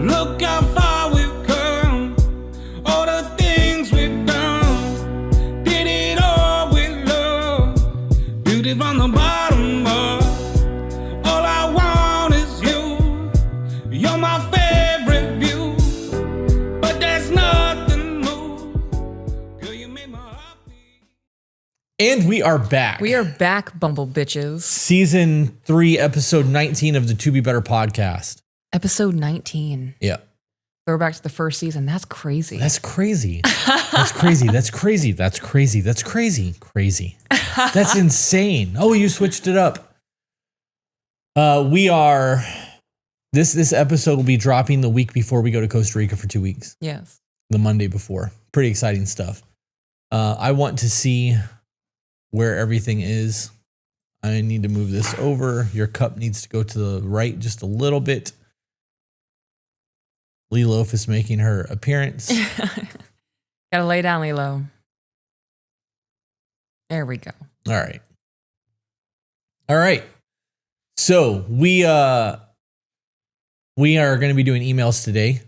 Look how far we've come, all the things we've done. Did it all with love, beauty from the bottom up. All I want is you, you're my favorite view. But there's nothing more, girl, you make my heart beat. And we are back. We are back, Bumble Bitches. Season 3, episode 19 of the To Be Better podcast. Episode 19. Yeah. Throwback to the first season. That's crazy. That's crazy. That's crazy. That's crazy. That's crazy. That's crazy. Crazy. That's insane. Oh, you switched it up. This episode will be dropping the week before we go to Costa Rica for 2 weeks. Yes. The Monday before. Pretty exciting stuff. I want to see where everything is. I need to move this over. Your cup needs to go to the right just a little bit. Lee Loaf is making her appearance. Gotta lay down, Lilo. There we go. All right. All right. So we are going to be doing emails today.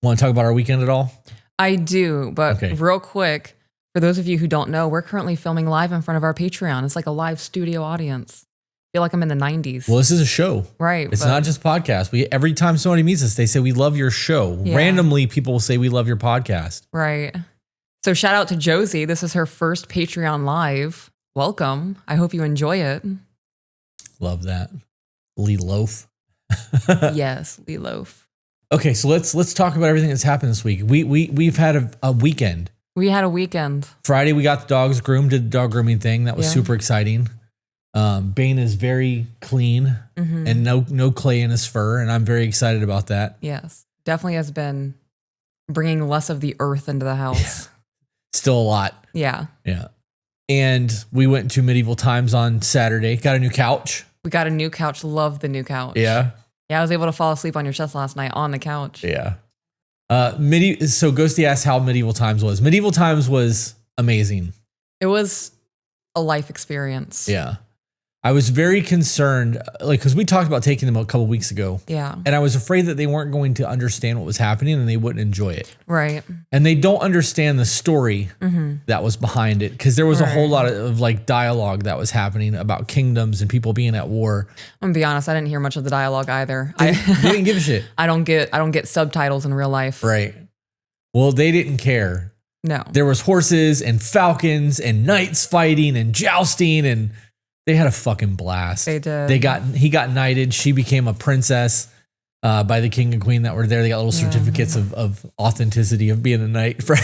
Want to talk about our weekend at all? I do, but Okay. real quick, for those of you who don't know, we're currently filming live in front of our Patreon. It's like a live studio audience. I feel like I'm in the 90s. Well, this is a show. Right. It's not just a podcast. Every time somebody meets us, they say, we love your show. Yeah. Randomly, people will say, we love your podcast. Right. So shout out to Josie. This is her first Patreon live. Welcome. I hope you enjoy it. Love that. Lee Loaf. Yes, Lee Loaf. Okay, so let's talk about everything that's happened this week. We've had a weekend. We had a weekend. Friday, we got the dogs groomed, did the dog grooming thing. That was Yeah. super exciting. Bane is very clean and no clay in his fur, and I'm very excited about that. Yes. Definitely has been bringing less of the earth into the house. Still a lot. Yeah. Yeah. And we went to Medieval Times on Saturday. Got a new couch. We got a new couch. Love the new couch. Yeah. Yeah, I was able to fall asleep on your chest last night on the couch. Yeah. So Ghosty asked how Medieval Times was. Medieval Times was amazing. It was a life experience. Yeah. I was very concerned, because we talked about taking them a couple weeks ago. Yeah. And I was afraid that they weren't going to understand what was happening and they wouldn't enjoy it. Right. And they don't understand the story that was behind it, because there was a whole lot of dialogue that was happening about kingdoms and people being at war. I'm gonna be honest, I didn't hear much of the dialogue either. They didn't give a shit. I don't get subtitles in real life. Right. Well, they didn't care. No. There was horses and falcons and knights fighting and jousting, and they had a fucking blast. They did. He got knighted. She became a princess by the king and queen that were there. They got little certificates of authenticity of being a knight for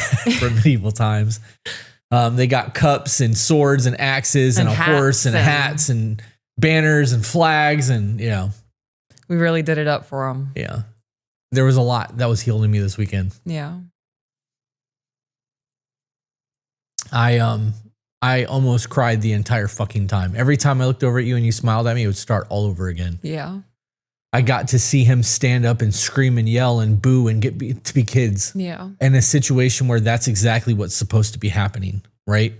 Medieval Times. They got cups and swords and axes and a horse and hats and banners and flags, and we really did it up for them. yeah. There was a lot that was healing me this weekend. Yeah. I almost cried the entire fucking time. Every time I looked over at you and you smiled at me, it would start all over again. Yeah. I got to see him stand up and scream and yell and boo and get to be kids. Yeah. In a situation where that's exactly what's supposed to be happening, right?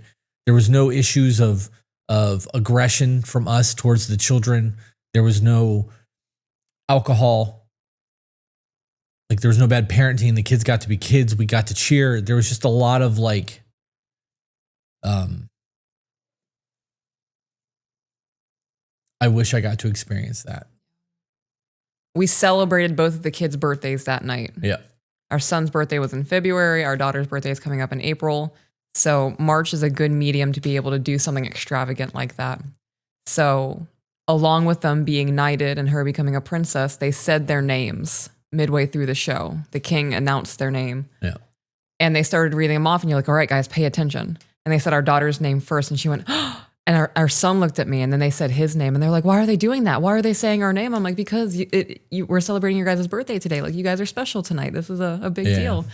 There was no issues of aggression from us towards the children. There was no alcohol. There was no bad parenting. The kids got to be kids. We got to cheer. There was just a lot of I wish I got to experience that. We celebrated both of the kids' birthdays that night. Yeah. Our son's birthday was in February. Our daughter's birthday is coming up in April. So March is a good medium to be able to do something extravagant like that. So along with them being knighted and her becoming a princess, they said their names midway through the show. The king announced their name. Yeah. And they started reading them off, and you're like, all right, guys, pay attention. And they said our daughter's name first, and she went, oh, and our son looked at me, and then they said his name, and they're like, why are they doing that? Why are they saying our name? I'm like, because we're celebrating your guys' birthday today. You guys are special tonight. This is a big deal.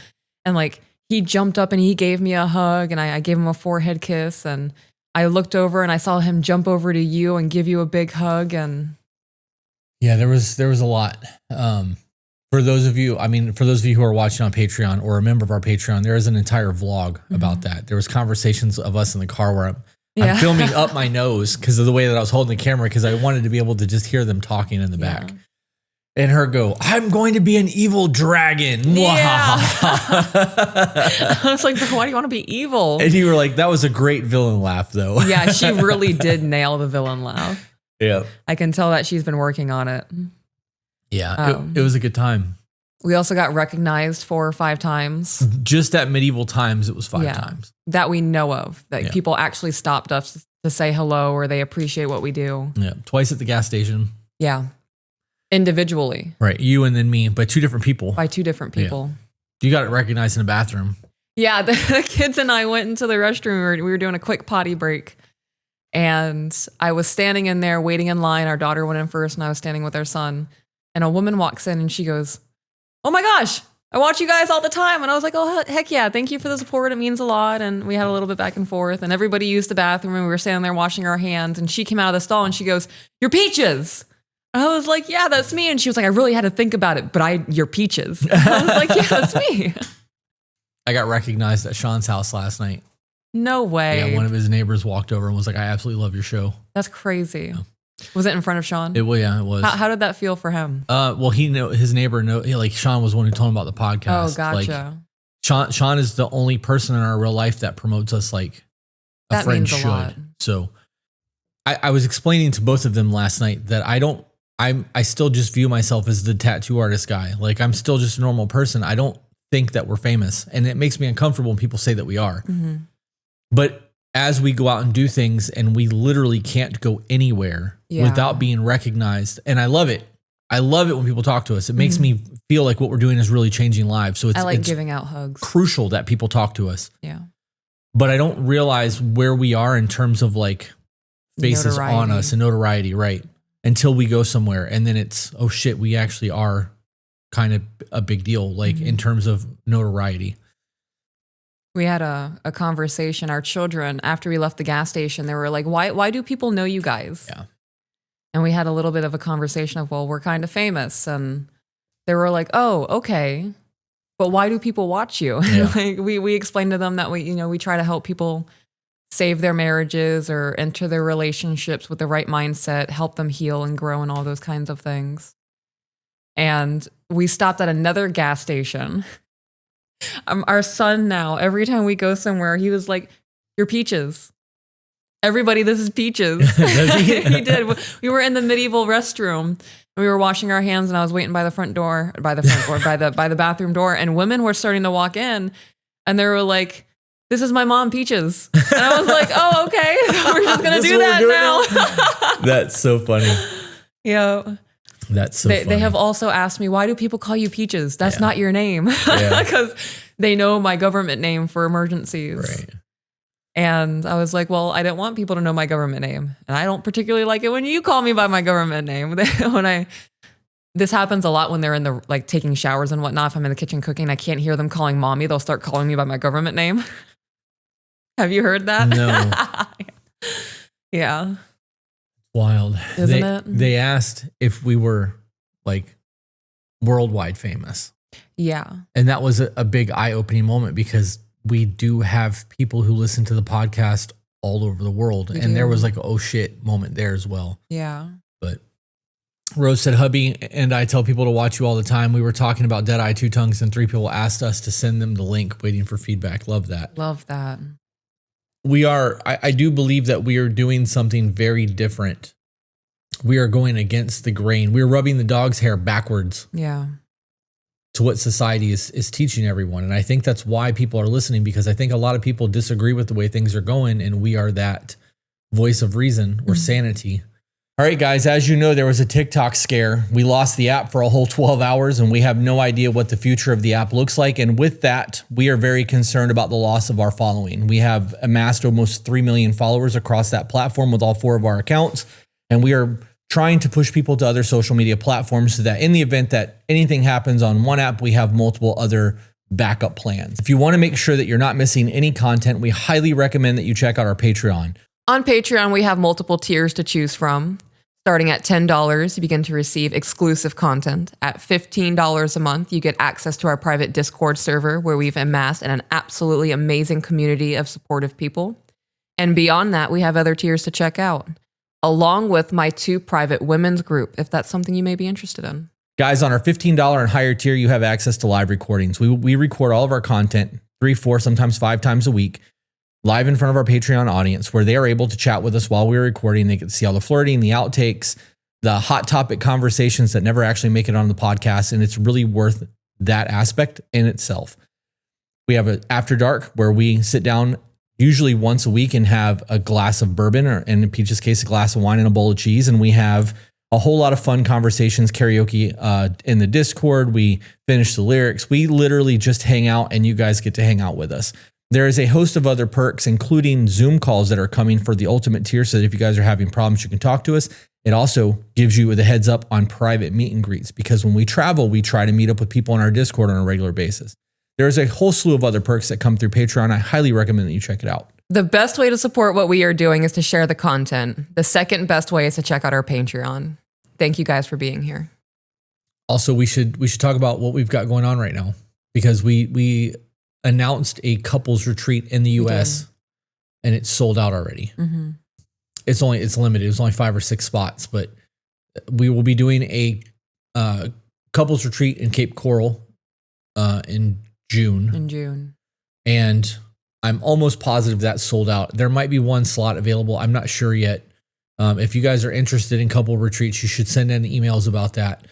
And he jumped up and he gave me a hug, and I gave him a forehead kiss, and I looked over and I saw him jump over to you and give you a big hug. And yeah, there was a lot. For those of you who are watching on Patreon or a member of our Patreon, there is an entire vlog about that. There was conversations of us in the car where I'm filming up my nose because of the way that I was holding the camera, because I wanted to be able to just hear them talking in the back. And her go, I'm going to be an evil dragon. Yeah. I was like, why do you want to be evil? And you were like, that was a great villain laugh, though. Yeah, she really did nail the villain laugh. Yeah. I can tell that she's been working on it. Yeah. It was a good time. We also got recognized 4 or 5 times. Just at medieval times, it was 5 times. That we know of. That people actually stopped us to say hello or they appreciate what we do. Yeah. Twice at the gas station. Yeah. Individually. Right. You and then me, by 2 different people. By 2 different people. Yeah. You got it recognized in the bathroom. Yeah. The kids and I went into the restroom. We were doing a quick potty break. And I was standing in there waiting in line. Our daughter went in first and I was standing with our son. And a woman walks in and she goes, oh my gosh, I watch you guys all the time. And I was like, oh, heck yeah. Thank you for the support. It means a lot. And we had a little bit back and forth and everybody used the bathroom and we were standing there washing our hands. And she came out of the stall and she goes, you're Peaches. I was like, yeah, that's me. And she was like, I really had to think about it, but you're Peaches. I was like, yeah, that's me. I got recognized at Sean's house last night. No way. Yeah, one of his neighbors walked over and was like, I absolutely love your show. That's crazy. Yeah. Was it in front of Sean? It was. How did that feel for him? Well, his neighbor like Sean was the one who told him about the podcast. Oh, gotcha. Like, Sean is the only person in our real life that promotes us like a friend should. Lot. So I was explaining to both of them last night that I still just view myself as the tattoo artist guy. Like I'm still just a normal person. I don't think that we're famous. And it makes me uncomfortable when people say that we are. Mm-hmm. But as we go out and do things and we literally can't go anywhere without being recognized. And I love it. I love it when people talk to us. It makes me feel like what we're doing is really changing lives. So it's giving out hugs. Crucial that people talk to us. Yeah. But I don't realize where we are in terms of like faces on us and notoriety, right? Until we go somewhere and then it's, oh shit, we actually are kind of a big deal, like in terms of notoriety. We had a conversation, our children, after we left the gas station, they were like, why do people know you guys? Yeah. And we had a little bit of a conversation of, well, we're kind of famous. And they were like, oh, okay. But why do people watch you? Yeah. Like we explained to them that we try to help people save their marriages or enter their relationships with the right mindset, help them heal and grow and all those kinds of things. And we stopped at another gas station. Our son now, every time we go somewhere, he was like, you're Peaches. Everybody, this is Peaches. He did. We were in the medieval restroom and we were washing our hands and I was waiting by the bathroom door and women were starting to walk in and they were like, this is my mom, Peaches. And I was like, oh, okay. We're just going to do that now. That's so funny. Yeah. That's so funny. They have also asked me, why do people call you Peaches? That's not your name. Because they know my government name for emergencies. Right. And I was like, well, I didn't want people to know my government name. And I don't particularly like it when you call me by my government name. This happens a lot when they're in the like taking showers and whatnot. If I'm in the kitchen cooking, I can't hear them calling mommy. They'll start calling me by my government name. Have you heard that? No. Yeah. Wild. Isn't it? They asked if we were like worldwide famous. Yeah. And that was a big eye-opening moment because we do have people who listen to the podcast all over the world. And there was like, oh shit moment there as well. Yeah. But Rose said, hubby and I tell people to watch you all the time. We were talking about Dead Eye Two Tongues and 3 people asked us to send them the link, waiting for feedback. Love that. Love that. I do believe that we are doing something very different. We are going against the grain. We're rubbing the dog's hair backwards. Yeah. To what society is teaching everyone. And I think that's why people are listening, because I think a lot of people disagree with the way things are going. And we are that voice of reason or sanity. All right, guys, as you know, there was a TikTok scare. We lost the app for a whole 12 hours and we have no idea what the future of the app looks like. And with that, we are very concerned about the loss of our following. We have amassed almost 3 million followers across that platform with all 4 of our accounts. And we are trying to push people to other social media platforms so that in the event that anything happens on one app, we have multiple other backup plans. If you want to make sure that you're not missing any content, we highly recommend that you check out our Patreon. On Patreon, we have multiple tiers to choose from. Starting at $10, you begin to receive exclusive content. At $15 a month, you get access to our private Discord server where we've amassed an absolutely amazing community of supportive people. And beyond that, we have other tiers to check out, along with my 2 private women's group, if that's something you may be interested in. Guys, on our $15 and higher tier, you have access to live recordings. We record all of our content 3, 4, sometimes 5 times a week, live in front of our Patreon audience, where they are able to chat with us while we're recording. They can see all the flirting, the outtakes, the hot topic conversations that never actually make it on the podcast. And it's really worth that aspect in itself. We have an After Dark where we sit down usually once a week and have a glass of bourbon, or in Peach's case, a glass of wine and a bowl of cheese. And we have a whole lot of fun conversations, karaoke in the Discord. We finish the lyrics. We literally just hang out, and you guys get to hang out with us. There is a host of other perks, including Zoom calls that are coming for the ultimate tier, so that if you guys are having problems, you can talk to us. It also gives you the heads up on private meet and greets, because when we travel, we try to meet up with people on our Discord on a regular basis. There's a whole slew of other perks that come through Patreon. I highly recommend that you check it out. The best way to support what we are doing is to share the content. The second best way is to check out our Patreon. Thank you guys for being here. Also, we should talk about what we've got going on right now, because we announced a couples retreat in the US and it's sold out already. Mm-hmm. It's limited. It's only 5 or 6 spots, but we will be doing a couples retreat in Cape Coral in June. And I'm almost positive that's sold out. There might be one slot available. I'm not sure yet. If you guys are interested in couple retreats, you should send in emails about that.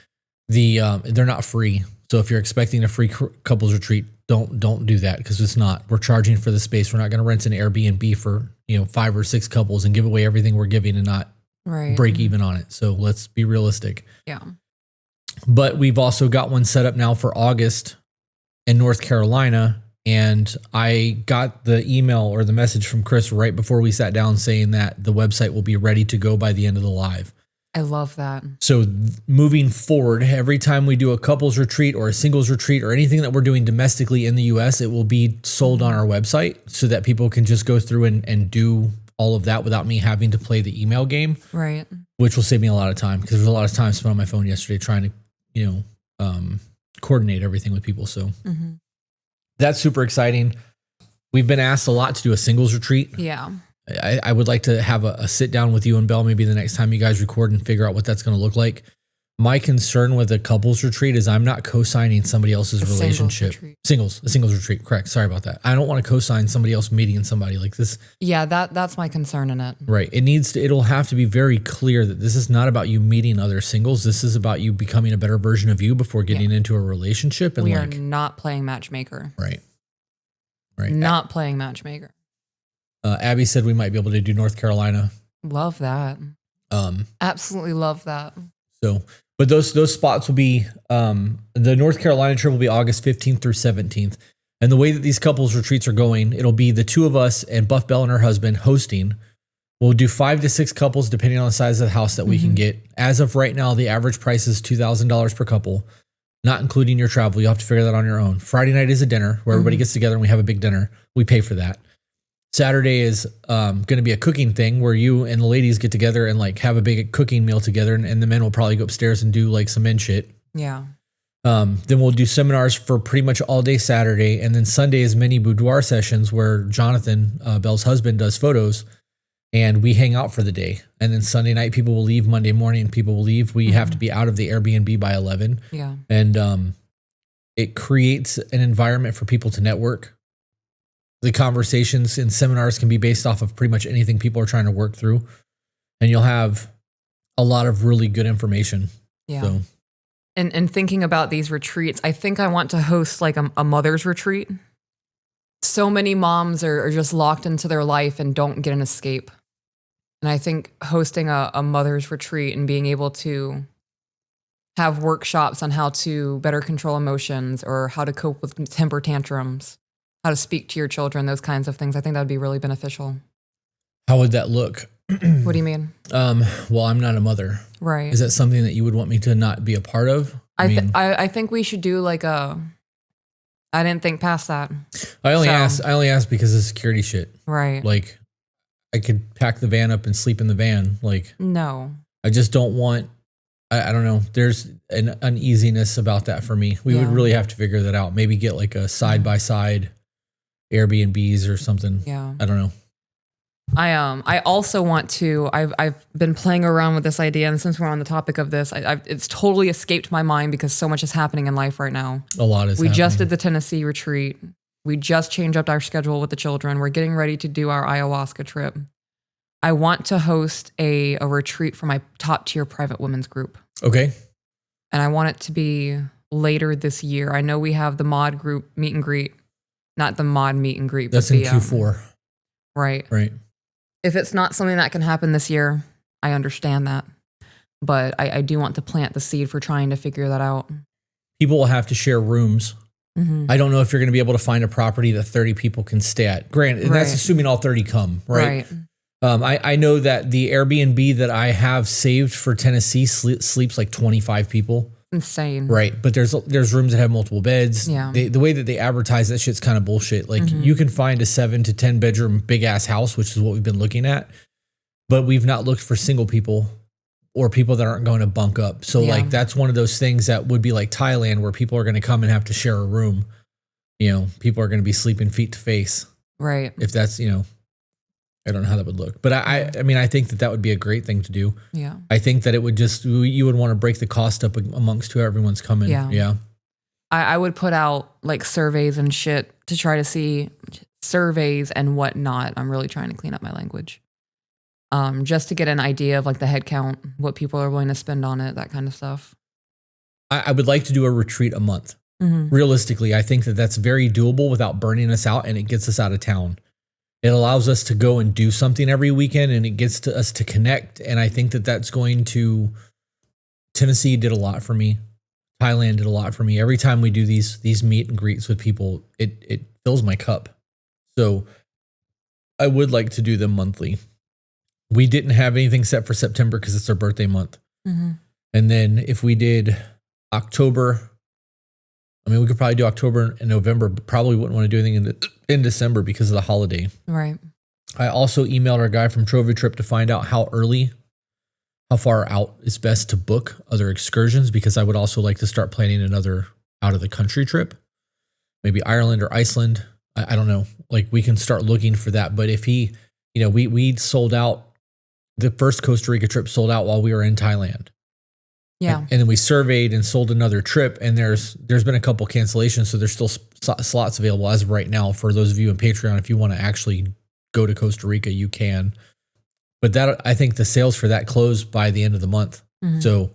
They're not free. So if you're expecting a free couples retreat, don't do that, because it's not. We're charging for the space. We're not going to rent an Airbnb for 5 or 6 couples and give away everything we're giving and not break even on it. So let's be realistic. Yeah. But we've also got one set up now for August in North Carolina. And I got the email or the message from Chris right before we sat down saying that the website will be ready to go by the end of the live. I love that. So moving forward, every time we do a couples retreat or a singles retreat or anything that we're doing domestically in the US, it will be sold on our website so that people can just go through and do all of that without me having to play the email game. Right. Which will save me a lot of time, because there's a lot of time spent on my phone yesterday trying to, coordinate everything with people. So that's super exciting. We've been asked a lot to do a singles retreat. Yeah. I would like to have a sit down with you and Belle maybe the next time you guys record and figure out what that's going to look like. My concern with a couples retreat is I'm not co-signing somebody else's relationship. A singles retreat. Correct. Sorry about that. I don't want to co-sign somebody else meeting somebody like this. Yeah, that's my concern in it. Right. It'll have to be very clear that this is not about you meeting other singles. This is about you becoming a better version of you before getting into a relationship. And we are not playing matchmaker. Right. Not playing matchmaker. Abby said we might be able to do North Carolina. Love that. Absolutely love that. So, but those spots will be, the North Carolina trip will be August 15th through 17th. And the way that these couples retreats are going, it'll be the 2 of us and Buff Bell and her husband hosting. We'll do 5 to 6 couples depending on the size of the house that we can get. As of right now, the average price is $2,000 per couple, not including your travel. You'll have to figure that on your own. Friday night is a dinner where everybody gets together and we have a big dinner. We pay for that. Saturday is going to be a cooking thing where you and the ladies get together and like have a big cooking meal together, and the men will probably go upstairs and do like some men shit. Yeah. Then we'll do seminars for pretty much all day Saturday, and then Sunday is mini boudoir sessions where Jonathan, Belle's husband, does photos, and we hang out for the day. And then Sunday night, people will leave. Monday morning, people will leave. We have to be out of the Airbnb by 11. Yeah. And it creates an environment for people to network. The conversations and seminars can be based off of pretty much anything people are trying to work through. And you'll have a lot of really good information. Yeah. So. And thinking about these retreats, I think I want to host like a mother's retreat. So many moms are just locked into their life and don't get an escape. And I think hosting a mother's retreat and being able to have workshops on how to better control emotions or how to cope with temper tantrums, how to speak to your children, those kinds of things. I think that would be really beneficial. How would that look? What do you mean? Well, I'm not a mother. Right. Is that something that you would want me to not be a part of? I think we should do like I didn't think past that. I only asked because of security shit. Right. Like I could pack the van up and sleep in the van. Like, no, I just don't want, I don't know. There's an uneasiness about that for me. We would really have to figure that out. Maybe get like a side by side Airbnbs or something. Yeah. I don't know. I also want to. I've been playing around with this idea, and since we're on the topic of this, it's totally escaped my mind because so much is happening in life right now. A lot is We happening. just did the Tennessee retreat. We just changed up our schedule with the children. We're getting ready to do our ayahuasca trip. I want to host a retreat for my top tier private women's group. Okay. And I want it to be later this year. I know we have the mod group meet and greet, not the mod meet and greet. That's but in the, Q4. Right. Right. If it's not something that can happen this year, I understand that. But I do want to plant the seed for trying to figure that out. People will have to share rooms. Mm-hmm. I don't know if you're going to be able to find a property that 30 people can stay at. Granted, that's Right. assuming all 30 come, right? Right. I know that the Airbnb that I have saved for Tennessee sleeps like 25 people. Insane. Right. But there's rooms that have multiple beds. Yeah. The way that they advertise that shit's kind of bullshit. Like you can find a 7 to 10 bedroom big ass house, which is what we've been looking at, but we've not looked for single people or people that aren't going to bunk up. So Yeah. like that's one of those things that would be like Thailand where people are going to come and have to share a room. You know, people are going to be sleeping feet to face. Right. If that's, you know, I don't know how that would look, but I mean, I think that would be a great thing to do. Yeah. I think that it would just, you would want to break the cost up amongst who everyone's coming. Yeah. Yeah. I would put out like surveys and shit to try to see surveys and whatnot. I'm really trying to clean up my language. Just to get an idea of like the head count, what people are willing to spend on it, that kind of stuff. I would like to do a retreat a month. Mm-hmm. Realistically, I think that that's very doable without burning us out, and it gets us out of town. It allows us to go and do something every weekend, and it gets to us to connect. And I think that that's going to, Tennessee did a lot for me. Thailand did a lot for me. Every time we do these meet and greets with people, it fills my cup. So I would like to do them monthly. We didn't have anything set for September because it's our birthday month. Mm-hmm. And then if we did October, I mean, we could probably do October and November, but probably wouldn't want to do anything in December because of the holiday. Right. I also emailed our guy from Trophy Trip to find out how far out is best to book other excursions, because I would also like to start planning another out of the country trip, maybe Ireland or Iceland. I don't know. Like we can start looking for that. But if he, you know, we sold out, the first Costa Rica trip sold out while we were in Thailand. Yeah. And then we surveyed and sold another trip, and there's been a couple cancellations. So there's still slots available as of right now for those of you in Patreon. If you want to actually go to Costa Rica, you can. But that, I think the sales for that closed by the end of the month. Mm-hmm. So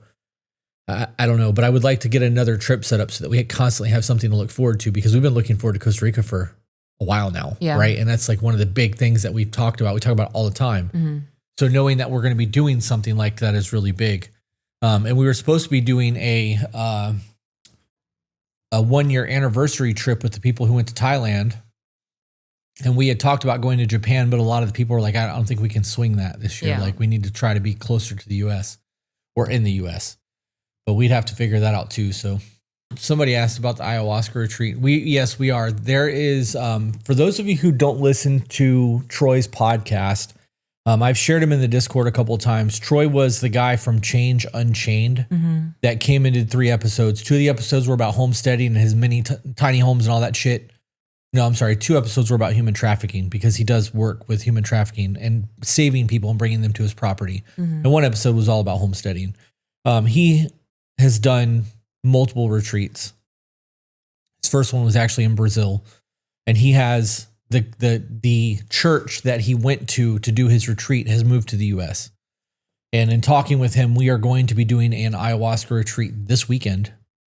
I don't know, but I would like to get another trip set up so that we constantly have something to look forward to, because we've been looking forward to Costa Rica for a while now. Yeah. Right. And that's like one of the big things that we've talked about. We talk about it all the time. Mm-hmm. So knowing that we're going to be doing something like that is really big. And we were supposed to be doing a 1-year anniversary trip with the people who went to Thailand. And we had talked about going to Japan, but a lot of the people were like, I don't think we can swing that this year. Yeah. Like we need to try to be closer to the US or in the US, but we'd have to figure that out too. So somebody asked about the ayahuasca retreat. Yes, we are. There is, for those of you who don't listen to Troy's podcast, I've shared him in the Discord a couple of times. Troy was the guy from Change Unchained that came and did 3 episodes. 2 of the episodes were about homesteading and his mini tiny homes and all that shit. No, I'm sorry. 2 episodes were about human trafficking, because he does work with human trafficking and saving people and bringing them to his property. And 1 episode was all about homesteading. He has done multiple retreats. His first one was actually in Brazil, and he has the church that he went to do his retreat has moved to the US. And in talking with him, we are going to be doing an ayahuasca retreat this weekend.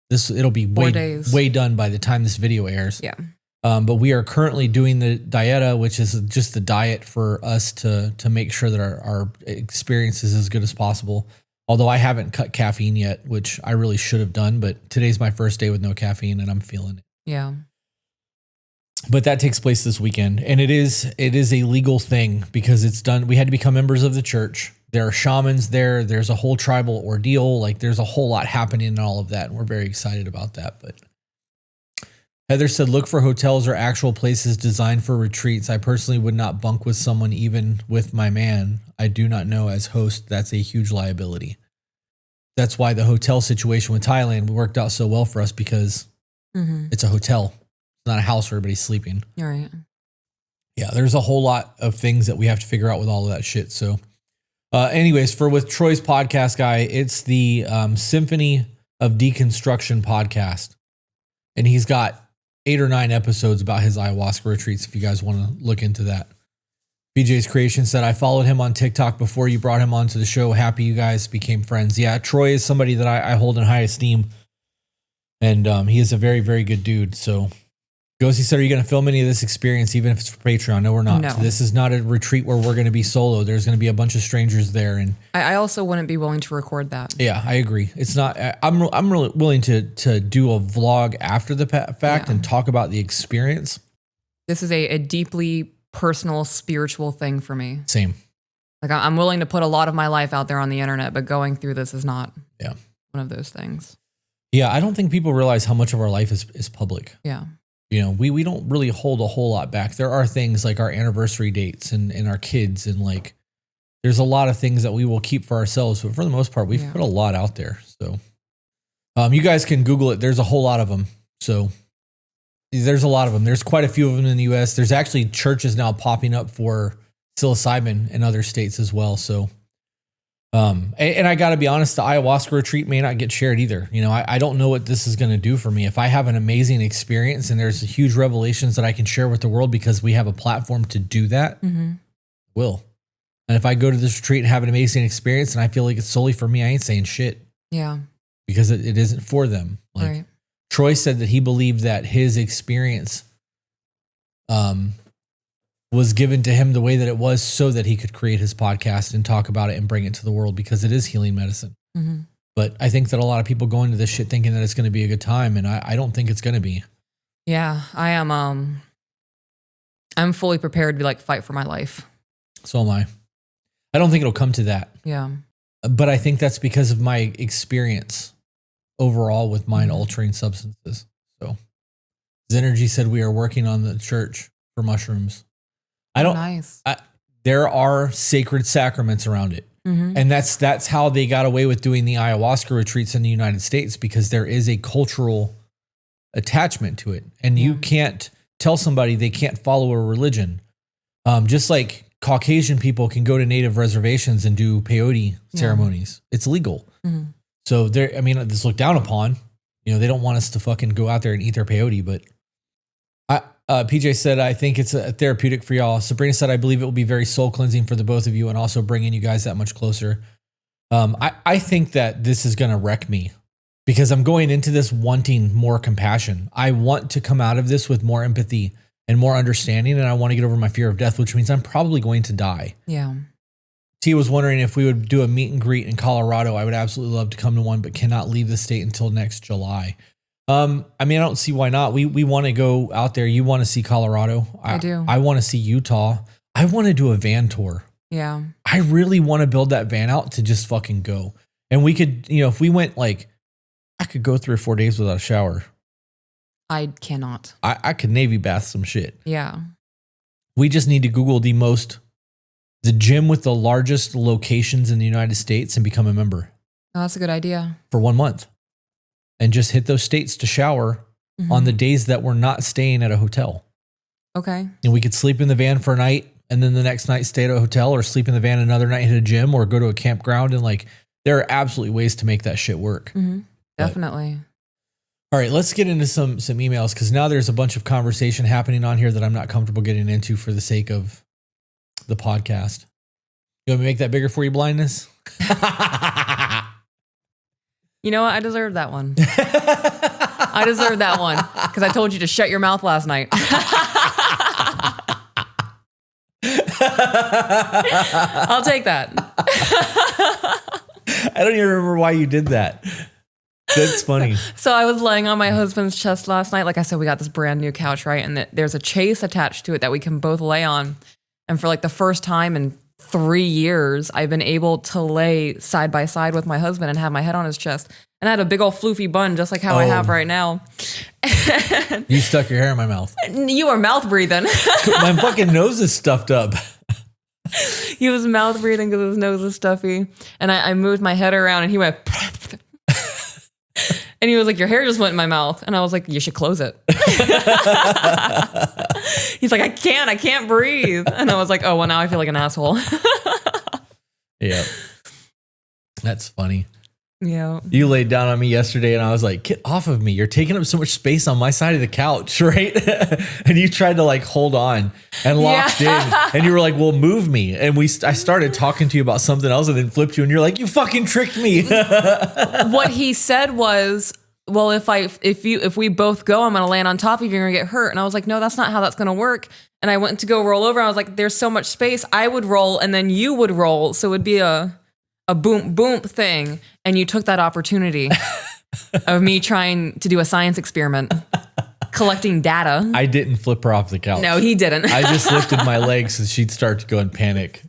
It'll be 4 days. way done by the time this video airs. Yeah. But we are currently doing the dieta, which is just the diet for us to make sure that our experience is as good as possible. Although I haven't cut caffeine yet, which I really should have done, but today's my first day with no caffeine and I'm feeling it. Yeah. But that takes place this weekend, and it is a legal thing because it's done. We had to become members of the church. There are shamans there. There's a whole tribal ordeal. Like there's a whole lot happening in all of that, and we're very excited about that. But Heather said, look for hotels or actual places designed for retreats. I personally would not bunk with someone, even with my man I do not know as host. That's a huge liability. That's why the hotel situation with Thailand worked out so well for us, because it's a hotel. Not a house where everybody's sleeping. You're right. Yeah, there's a whole lot of things that we have to figure out with all of that shit. So anyways, with Troy's podcast guy, it's the Symphony of Deconstruction podcast. And he's got 8 or 9 episodes about his ayahuasca retreats, if you guys want to look into that. BJ's Creation said, I followed him on TikTok before you brought him onto the show. Happy you guys became friends. Yeah, Troy is somebody that I hold in high esteem. And he is a very, very good dude. So Ghosty said, are you going to film any of this experience, even if it's for Patreon? No, we're not. No. This is not a retreat where we're going to be solo. There's going to be a bunch of strangers there. And I also wouldn't be willing to record that. yeah, I agree. It's not, I'm really willing to do a vlog after the fact and talk about the experience. This is a deeply personal, spiritual thing for me. Same. Like I'm willing to put a lot of my life out there on the internet, but going through this is not one of those things. Yeah, I don't think people realize how much of our life is public. Yeah. You know, we don't really hold a whole lot back. There are things like our anniversary dates and our kids, and like there's a lot of things that we will keep for ourselves. But for the most part, we've put a lot out there. So you guys can Google it. There's a whole lot of them. So there's a lot of them. There's quite a few of them in the US. There's actually churches now popping up for psilocybin in other states as well. So and I got to be honest, the ayahuasca retreat may not get shared either. You know, I don't know what this is going to do for me. If I have an amazing experience and there's huge revelations that I can share with the world because we have a platform to do that, will. And if I go to this retreat and have an amazing experience and I feel like it's solely for me, I ain't saying shit. Yeah. Because it isn't for them. Like Right. Troy said that he believed that his experience was given to him the way that it was so that he could create his podcast and talk about it and bring it to the world because it is healing medicine. But I think that a lot of people go into this shit thinking that it's going to be a good time. And I don't think it's going to be. Yeah, I am. I'm fully prepared to like fight for my life. So am I. I don't think it'll come to that. Yeah. But I think that's because of my experience overall with mind altering substances. So Zenergy said we are working on the church for mushrooms. Nice. There are sacred sacraments around it. And that's how they got away with doing the ayahuasca retreats in the United States, because there is a cultural attachment to it. And you can't tell somebody they can't follow a religion. Just like Caucasian people can go to native reservations and do peyote ceremonies. It's legal. So I mean, it's looked down upon. You know, they don't want us to fucking go out there and eat their peyote, but PJ said, I think it's a therapeutic for y'all. Sabrina said, I believe it will be very soul cleansing for the both of you and also bringing you guys that much closer. I think that this is going to wreck me because I'm going into this wanting more compassion. I want to come out of this with more empathy and more understanding. And I want to get over my fear of death, which means I'm probably going to die. Yeah. T was wondering if we would do a meet and greet in Colorado. I would absolutely love to come to one, but cannot leave the state until next July. I mean, I don't see why not. We want to go out there. You want to see Colorado. I do. I want to see Utah. I want to do a van tour. Yeah. I really want to build that van out to just fucking go. And we could, you know, if we went like, I could go 3 or 4 days without a shower. I cannot. I could Navy bath some shit. Yeah. We just need to Google the gym with the largest locations in the United States and become a member. Oh, that's a good idea. For 1 month. And just hit those states to shower on the days that we're not staying at a hotel. Okay. And we could sleep in the van for a night and then the next night stay at a hotel, or sleep in the van another night, hit a gym, or go to a campground. And like, there are absolutely ways to make that shit work. Definitely. All right, let's get into some emails, because now there's a bunch of conversation happening on here that I'm not comfortable getting into for the sake of the podcast. You want me to make that bigger for you, blindness? You know what? I deserve that one. I deserve that one because I told you to shut your mouth last night. I'll take that. I don't even remember why you did that. That's funny. So I was laying on my husband's chest last night. Like I said, we got this brand new couch, right? And there's a chase attached to it that we can both lay on. And for like the first time in 3 years, I've been able to lay side by side with my husband and have my head on his chest. And I had a big old floofy bun, just like how I have right now. You stuck your hair in my mouth. You were mouth breathing. My fucking nose is stuffed up. He was mouth breathing because his nose is stuffy. And I moved my head around and he went... And he was like, your hair just went in my mouth. And I was like, you should close it. He's like, I can't breathe. And I was like, oh, well, now I feel like an asshole. Yeah. That's funny. Yeah. You laid down on me yesterday and I was like, get off of me. You're taking up so much space on my side of the couch, right? And you tried to like hold on and locked in. And you were like, well, move me. And I started talking to you about something else and then flipped you and you're like, you fucking tricked me. What he said was, well, if we both go, I'm going to land on top of you, you're going to get hurt. And I was like, no, that's not how that's going to work. And I went to go roll over. I was like, there's so much space. I would roll and then you would roll. So it would be a boom thing. And you took that opportunity of me trying to do a science experiment, collecting data. I didn't flip her off the couch. No, he didn't. I just lifted my legs so she'd start to go in panic.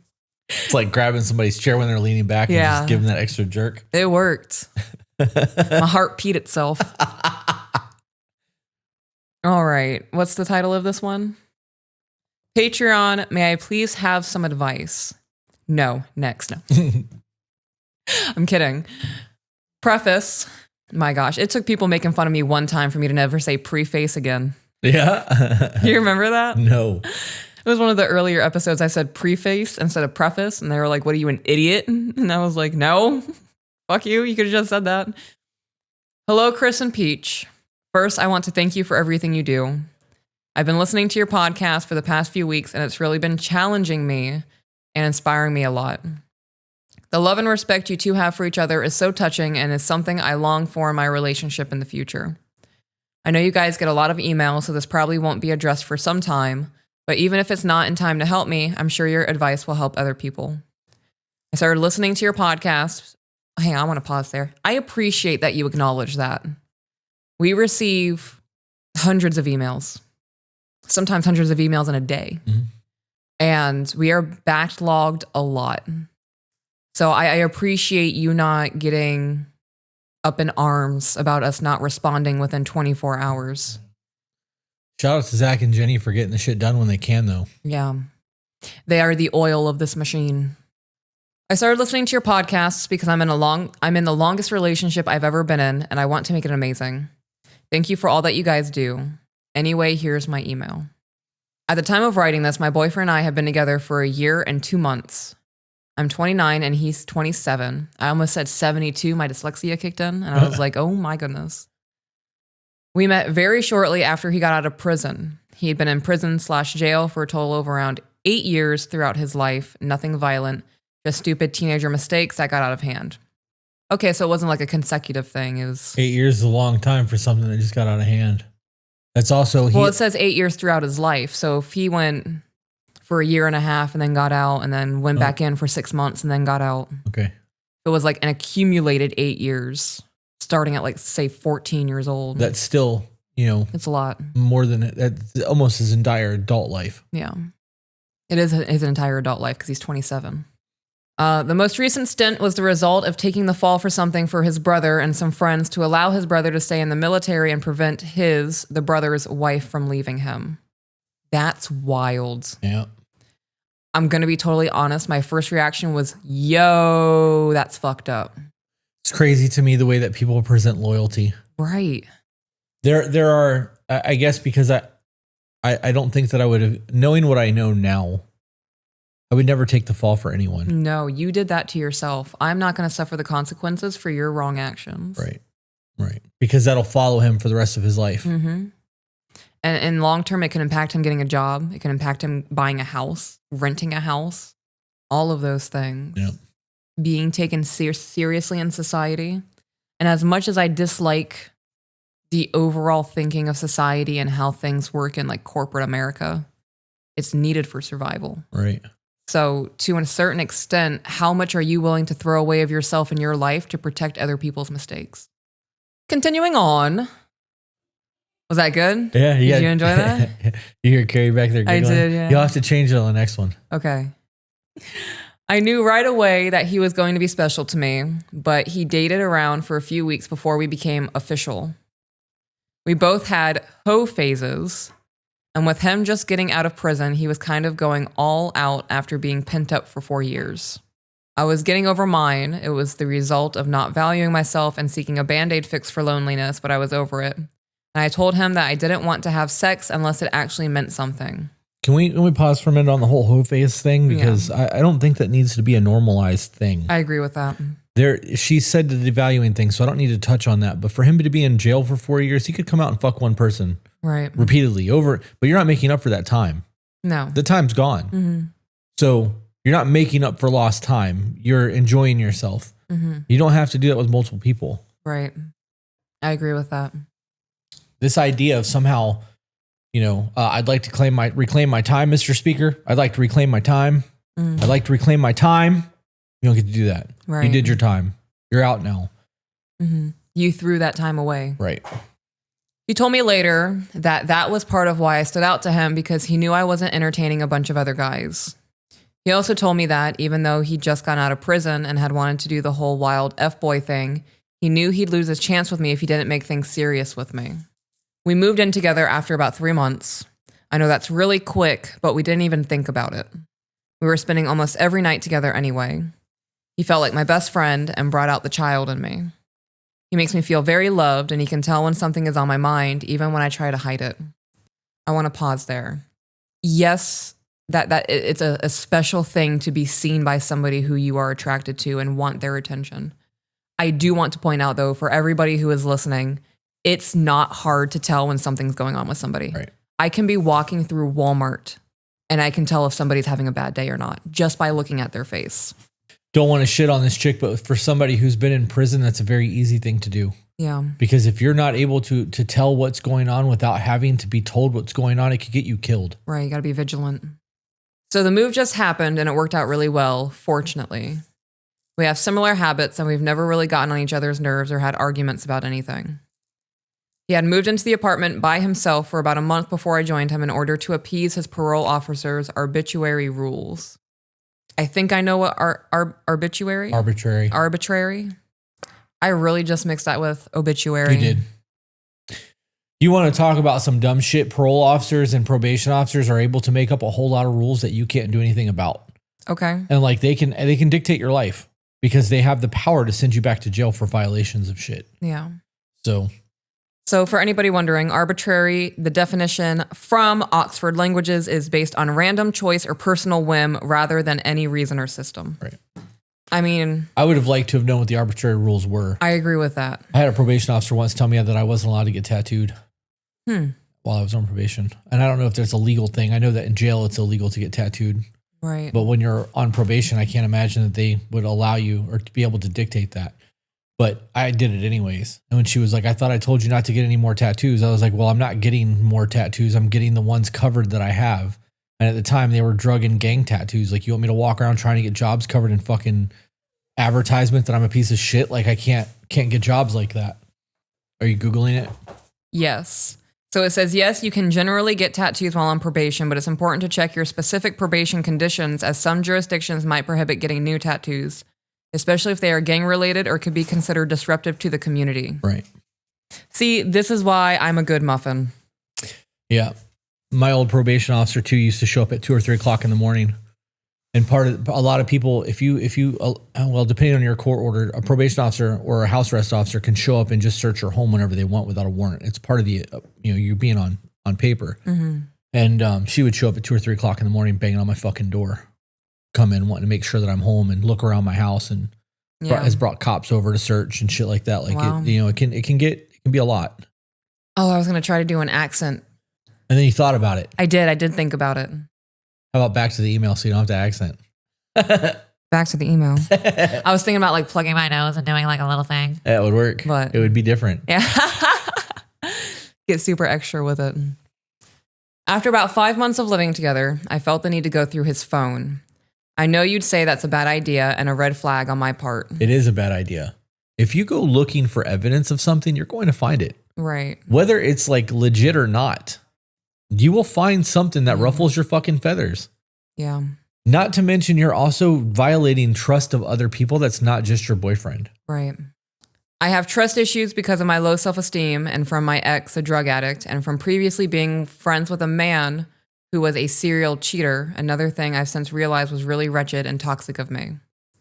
It's like grabbing somebody's chair when they're leaning back and just giving that extra jerk. It worked. My heart peed itself. All right. What's the title of this one? Patreon, may I please have some advice? No. Next. No. I'm kidding. Preface. My gosh. It took people making fun of me one time for me to never say preface again. Yeah. You remember that? No. It was one of the earlier episodes. I said preface instead of preface. And they were like, what are you, an idiot? And I was like, no. Fuck you. You could have just said that. Hello, Chris and Peach. First, I want to thank you for everything you do. I've been listening to your podcast for the past few weeks, and it's really been challenging me and inspiring me a lot. The love and respect you two have for each other is so touching and is something I long for in my relationship in the future. I know you guys get a lot of emails, so this probably won't be addressed for some time, but even if it's not in time to help me, I'm sure your advice will help other people. I started listening to your podcast. Hang on, I want to pause there. I appreciate that you acknowledge that. We receive hundreds of emails, sometimes hundreds of emails in a day. Mm-hmm. And we are backlogged a lot. So I appreciate you not getting up in arms about us not responding within 24 hours. Shout out to Zach and Jenny for getting the shit done when they can, though. Yeah. They are the oil of this machine. I started listening to your podcasts because I'm in the longest relationship I've ever been in, and I want to make it amazing. Thank you for all that you guys do. Anyway, here's my email. At the time of writing this, my boyfriend and I have been together for a year and 2 months. I'm 29 and he's 27. I almost said 72. My dyslexia kicked in and I was like, oh my goodness. We met very shortly after he got out of prison. He had been in prison/jail for a total of around 8 years throughout his life. Nothing violent, just stupid teenager mistakes that got out of hand. Okay, so it wasn't like a consecutive thing. It was 8 years is a long time for something that just got out of hand. That's also... Well, it says 8 years throughout his life. So if he went for a year and a half and then got out and then went back in for 6 months and then got out. Okay. It was like an accumulated 8 years, starting at like, say, 14 years old. That's still, it's a lot. More than that's almost his entire adult life. Yeah. It is his entire adult life because he's 27. The most recent stint was the result of taking the fall for something for his brother and some friends to allow his brother to stay in the military and prevent the brother's wife from leaving him. That's wild. Yeah. I'm going to be totally honest. My first reaction was, yo, that's fucked up. It's crazy to me the way that people present loyalty. Right. There are, I guess, because I don't think that I would have, knowing what I know now, I would never take the fall for anyone. No, you did that to yourself. I'm not going to suffer the consequences for your wrong actions. Right. Because that'll follow him for the rest of his life. Mm-hmm. And in long term, it can impact him getting a job. It can impact him buying a house, renting a house, all of those things. Yeah. Being taken seriously in society. And as much as I dislike the overall thinking of society and how things work in like corporate America, it's needed for survival. Right. So to a certain extent, how much are you willing to throw away of yourself in your life to protect other people's mistakes? Continuing on. Was that good? Yeah. Did you enjoy that? You hear Carrie back there giggling? I did, yeah. You'll have to change it on the next one. Okay. I knew right away that he was going to be special to me, but he dated around for a few weeks before we became official. We both had hoe phases, and with him just getting out of prison, he was kind of going all out after being pent up for 4 years. I was getting over mine. It was the result of not valuing myself and seeking a Band-Aid fix for loneliness, but I was over it. And I told him that I didn't want to have sex unless it actually meant something. Can we pause for a minute on the whole hoe face thing? Because I don't think that needs to be a normalized thing. I agree with that. She said the devaluing thing, so I don't need to touch on that. But for him to be in jail for 4 years, he could come out and fuck one person repeatedly over. But you're not making up for that time. No. The time's gone. Mm-hmm. So you're not making up for lost time. You're enjoying yourself. Mm-hmm. You don't have to do that with multiple people. Right. I agree with that. This idea of somehow, I'd like to reclaim my time, Mr. Speaker. I'd like to reclaim my time. Mm. I'd like to reclaim my time. You don't get to do that. Right. You did your time. You're out now. Mm-hmm. You threw that time away. Right. He told me later that was part of why I stood out to him, because he knew I wasn't entertaining a bunch of other guys. He also told me that even though he'd just gotten out of prison and had wanted to do the whole wild F-boy thing, he knew he'd lose his chance with me if he didn't make things serious with me. We moved in together after about 3 months. I know that's really quick, but we didn't even think about it. We were spending almost every night together anyway. He felt like my best friend and brought out the child in me. He makes me feel very loved, and he can tell when something is on my mind, even when I try to hide it. I want to pause there. Yes, that it's a special thing to be seen by somebody who you are attracted to and want their attention. I do want to point out, though, for everybody who is listening, it's not hard to tell when something's going on with somebody. Right. I can be walking through Walmart, and I can tell if somebody's having a bad day or not just by looking at their face. Don't want to shit on this chick, but for somebody who's been in prison, that's a very easy thing to do. Yeah. Because if you're not able to tell what's going on without having to be told what's going on, it could get you killed. Right. You got to be vigilant. So the move just happened, and it worked out really well, fortunately. We have similar habits, and we've never really gotten on each other's nerves or had arguments about anything. He had moved into the apartment by himself for about a month before I joined him in order to appease his parole officer's arbitrary rules. I think I know what arbitrary? Arbitrary. I really just mixed that with obituary. You did. You want to talk about some dumb shit? Parole officers and probation officers are able to make up a whole lot of rules that you can't do anything about. Okay. And like they can dictate your life because they have the power to send you back to jail for violations of shit. Yeah. So for anybody wondering, arbitrary, the definition from Oxford Languages, is based on random choice or personal whim rather than any reason or system. Right. I mean, I would have liked to have known what the arbitrary rules were. I agree with that. I had a probation officer once tell me that I wasn't allowed to get tattooed while I was on probation. And I don't know if there's a legal thing. I know that in jail it's illegal to get tattooed. Right. But when you're on probation, I can't imagine that they would allow you or to be able to dictate that. But I did it anyways. And when she was like, I thought I told you not to get any more tattoos. I was like, well, I'm not getting more tattoos. I'm getting the ones covered that I have. And at the time they were drug and gang tattoos. Like, you want me to walk around trying to get jobs covered in fucking advertisement that I'm a piece of shit? Like, I can't get jobs like that. Are you Googling it? Yes. So it says, yes, you can generally get tattoos while on probation, but it's important to check your specific probation conditions, as some jurisdictions might prohibit getting new tattoos, especially if they are gang related or could be considered disruptive to the community. Right. See, this is why I'm a good muffin. Yeah. My old probation officer too used to show up at 2 or 3 o'clock in the morning. And a lot of people, if you, depending on your court order, a probation officer or a house arrest officer can show up and just search your home whenever they want without a warrant. It's part of the, you being on paper. Mm-hmm. And she would show up at 2 or 3 o'clock in the morning, banging on my fucking door, come in wanting to make sure that I'm home and look around my house, and has brought cops over to search and shit like that. Like, wow. it can be a lot. Oh, I was going to try to do an accent. And then you thought about it. I did think about it. How about back to the email so you don't have to accent? Back to the email. I was thinking about like plugging my nose and doing like a little thing. That would work. But it would be different. Yeah. Get super extra with it. After about 5 months of living together, I felt the need to go through his phone. I know you'd say that's a bad idea and a red flag on my part. It is a bad idea. If you go looking for evidence of something, you're going to find it. Right. Whether it's like legit or not, you will find something that ruffles your fucking feathers. Yeah. Not to mention you're also violating trust of other people. That's not just your boyfriend. Right. I have trust issues because of my low self-esteem and from my ex, a drug addict, and from previously being friends with a man who was a serial cheater. Another thing I've since realized was really wretched and toxic of me.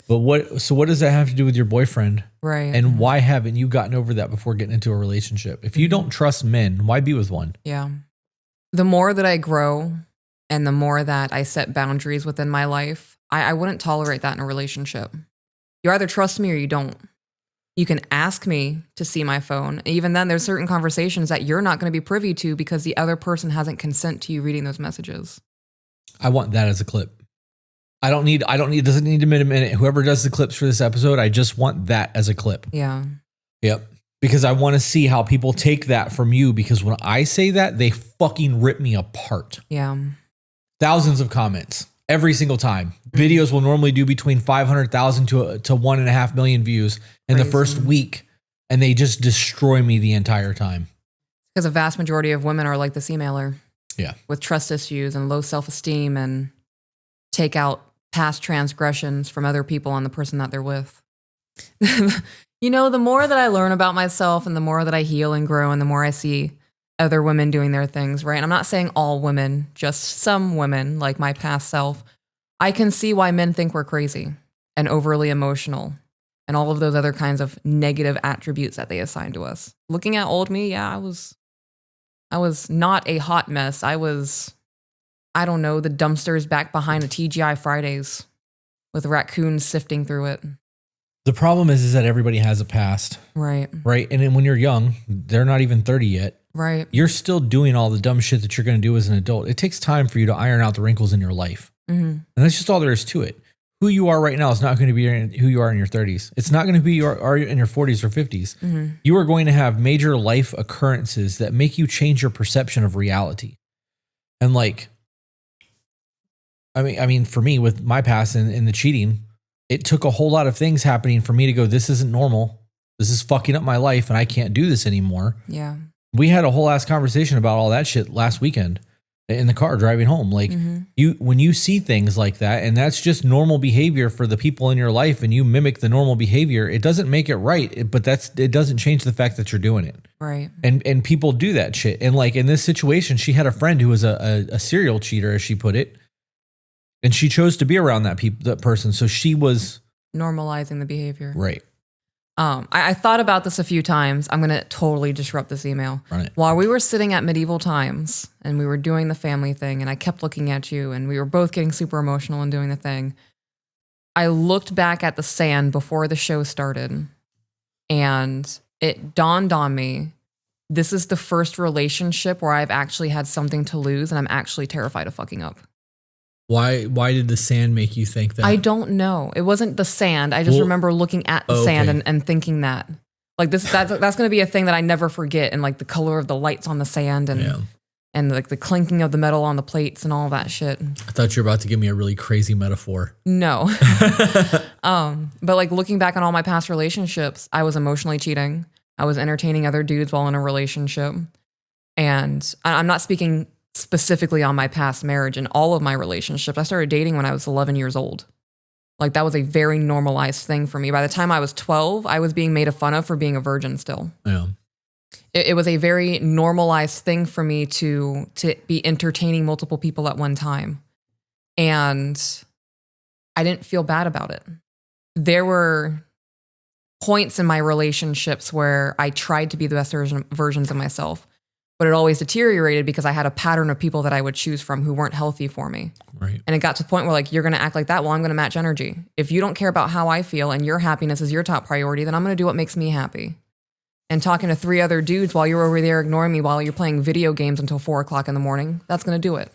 But what does that have to do with your boyfriend? Right. And why haven't you gotten over that before getting into a relationship? If you don't trust men, why be with one? Yeah. The more that I grow and the more that I set boundaries within my life, I wouldn't tolerate that in a relationship. You either trust me or you don't. You can ask me to see my phone. Even then, there's certain conversations that you're not going to be privy to because the other person hasn't consent to you reading those messages. I want that as a clip. I don't need, doesn't need a minute. Whoever does the clips for this episode, I just want that as a clip. Yeah. Yep. Because I want to see how people take that from you. Because when I say that, they fucking rip me apart. Yeah. Thousands of comments every single time. Videos will normally do between 500,000 to 1.5 million views in the first week. And they just destroy me the entire time. Because a vast majority of women are like this emailer. Yeah. With trust issues and low self-esteem and take out past transgressions from other people on the person that they're with. You know, the more that I learn about myself and the more that I heal and grow and the more I see other women doing their things, right? And I'm not saying all women, just some women, like my past self. I can see why men think we're crazy and overly emotional and all of those other kinds of negative attributes that they assign to us. Looking at old me, yeah, I was not a hot mess. I was, I don't know, the dumpsters back behind a TGI Fridays with raccoons sifting through it. The problem is that everybody has a past. Right. Right. And then when you're young, they're not even 30 yet. Right. You're still doing all the dumb shit that you're going to do as an adult. It takes time for you to iron out the wrinkles in your life. Mm-hmm. And that's just all there is to it. Who you are right now is not going to be who you are in your 30s. It's not going to be in your 40s or 50s. Mm-hmm. You are going to have major life occurrences that make you change your perception of reality. And like, I mean, for me with my past and the cheating, it took a whole lot of things happening for me to go, this isn't normal. This is fucking up my life and I can't do this anymore. Yeah. We had a whole ass conversation about all that shit last weekend in the car driving home. Like when you see things like that, and that's just normal behavior for the people in your life and you mimic the normal behavior, it doesn't make it right, but it doesn't change the fact that you're doing it. Right. And people do that shit. And like in this situation, she had a friend who was a serial cheater, as she put it. And she chose to be around that person. So she was normalizing the behavior. Right. I thought about this a few times. I'm going to totally disrupt this email. Right. While we were sitting at medieval times and we were doing the family thing and I kept looking at you and we were both getting super emotional and doing the thing, I looked back at the sand before the show started and it dawned on me, this is the first relationship where I've actually had something to lose and I'm actually terrified of fucking up. Why did the sand make you think that? I don't know. It wasn't the sand. I just remember looking at the sand and thinking that. Like that's going to be a thing that I never forget. And like the color of the lights on the sand and like the clinking of the metal on the plates and all that shit. I thought you were about to give me a really crazy metaphor. No. But like looking back on all my past relationships, I was emotionally cheating. I was entertaining other dudes while in a relationship. And I'm not speaking specifically on my past marriage and all of my relationships. I started dating when I was 11 years old. Like that was a very normalized thing for me. By the time I was 12, I was being made fun of for being a virgin still. Yeah. It was a very normalized thing for me to be entertaining multiple people at one time. And I didn't feel bad about it. There were points in my relationships where I tried to be the best versions of myself. But it always deteriorated because I had a pattern of people that I would choose from who weren't healthy for me. Right. And it got to the point where like, you're going to act like that. Well, I'm going to match energy. If you don't care about how I feel and your happiness is your top priority, then I'm going to do what makes me happy. And talking to 3 other dudes while you're over there ignoring me while you're playing video games until 4:00 in the morning, that's going to do it.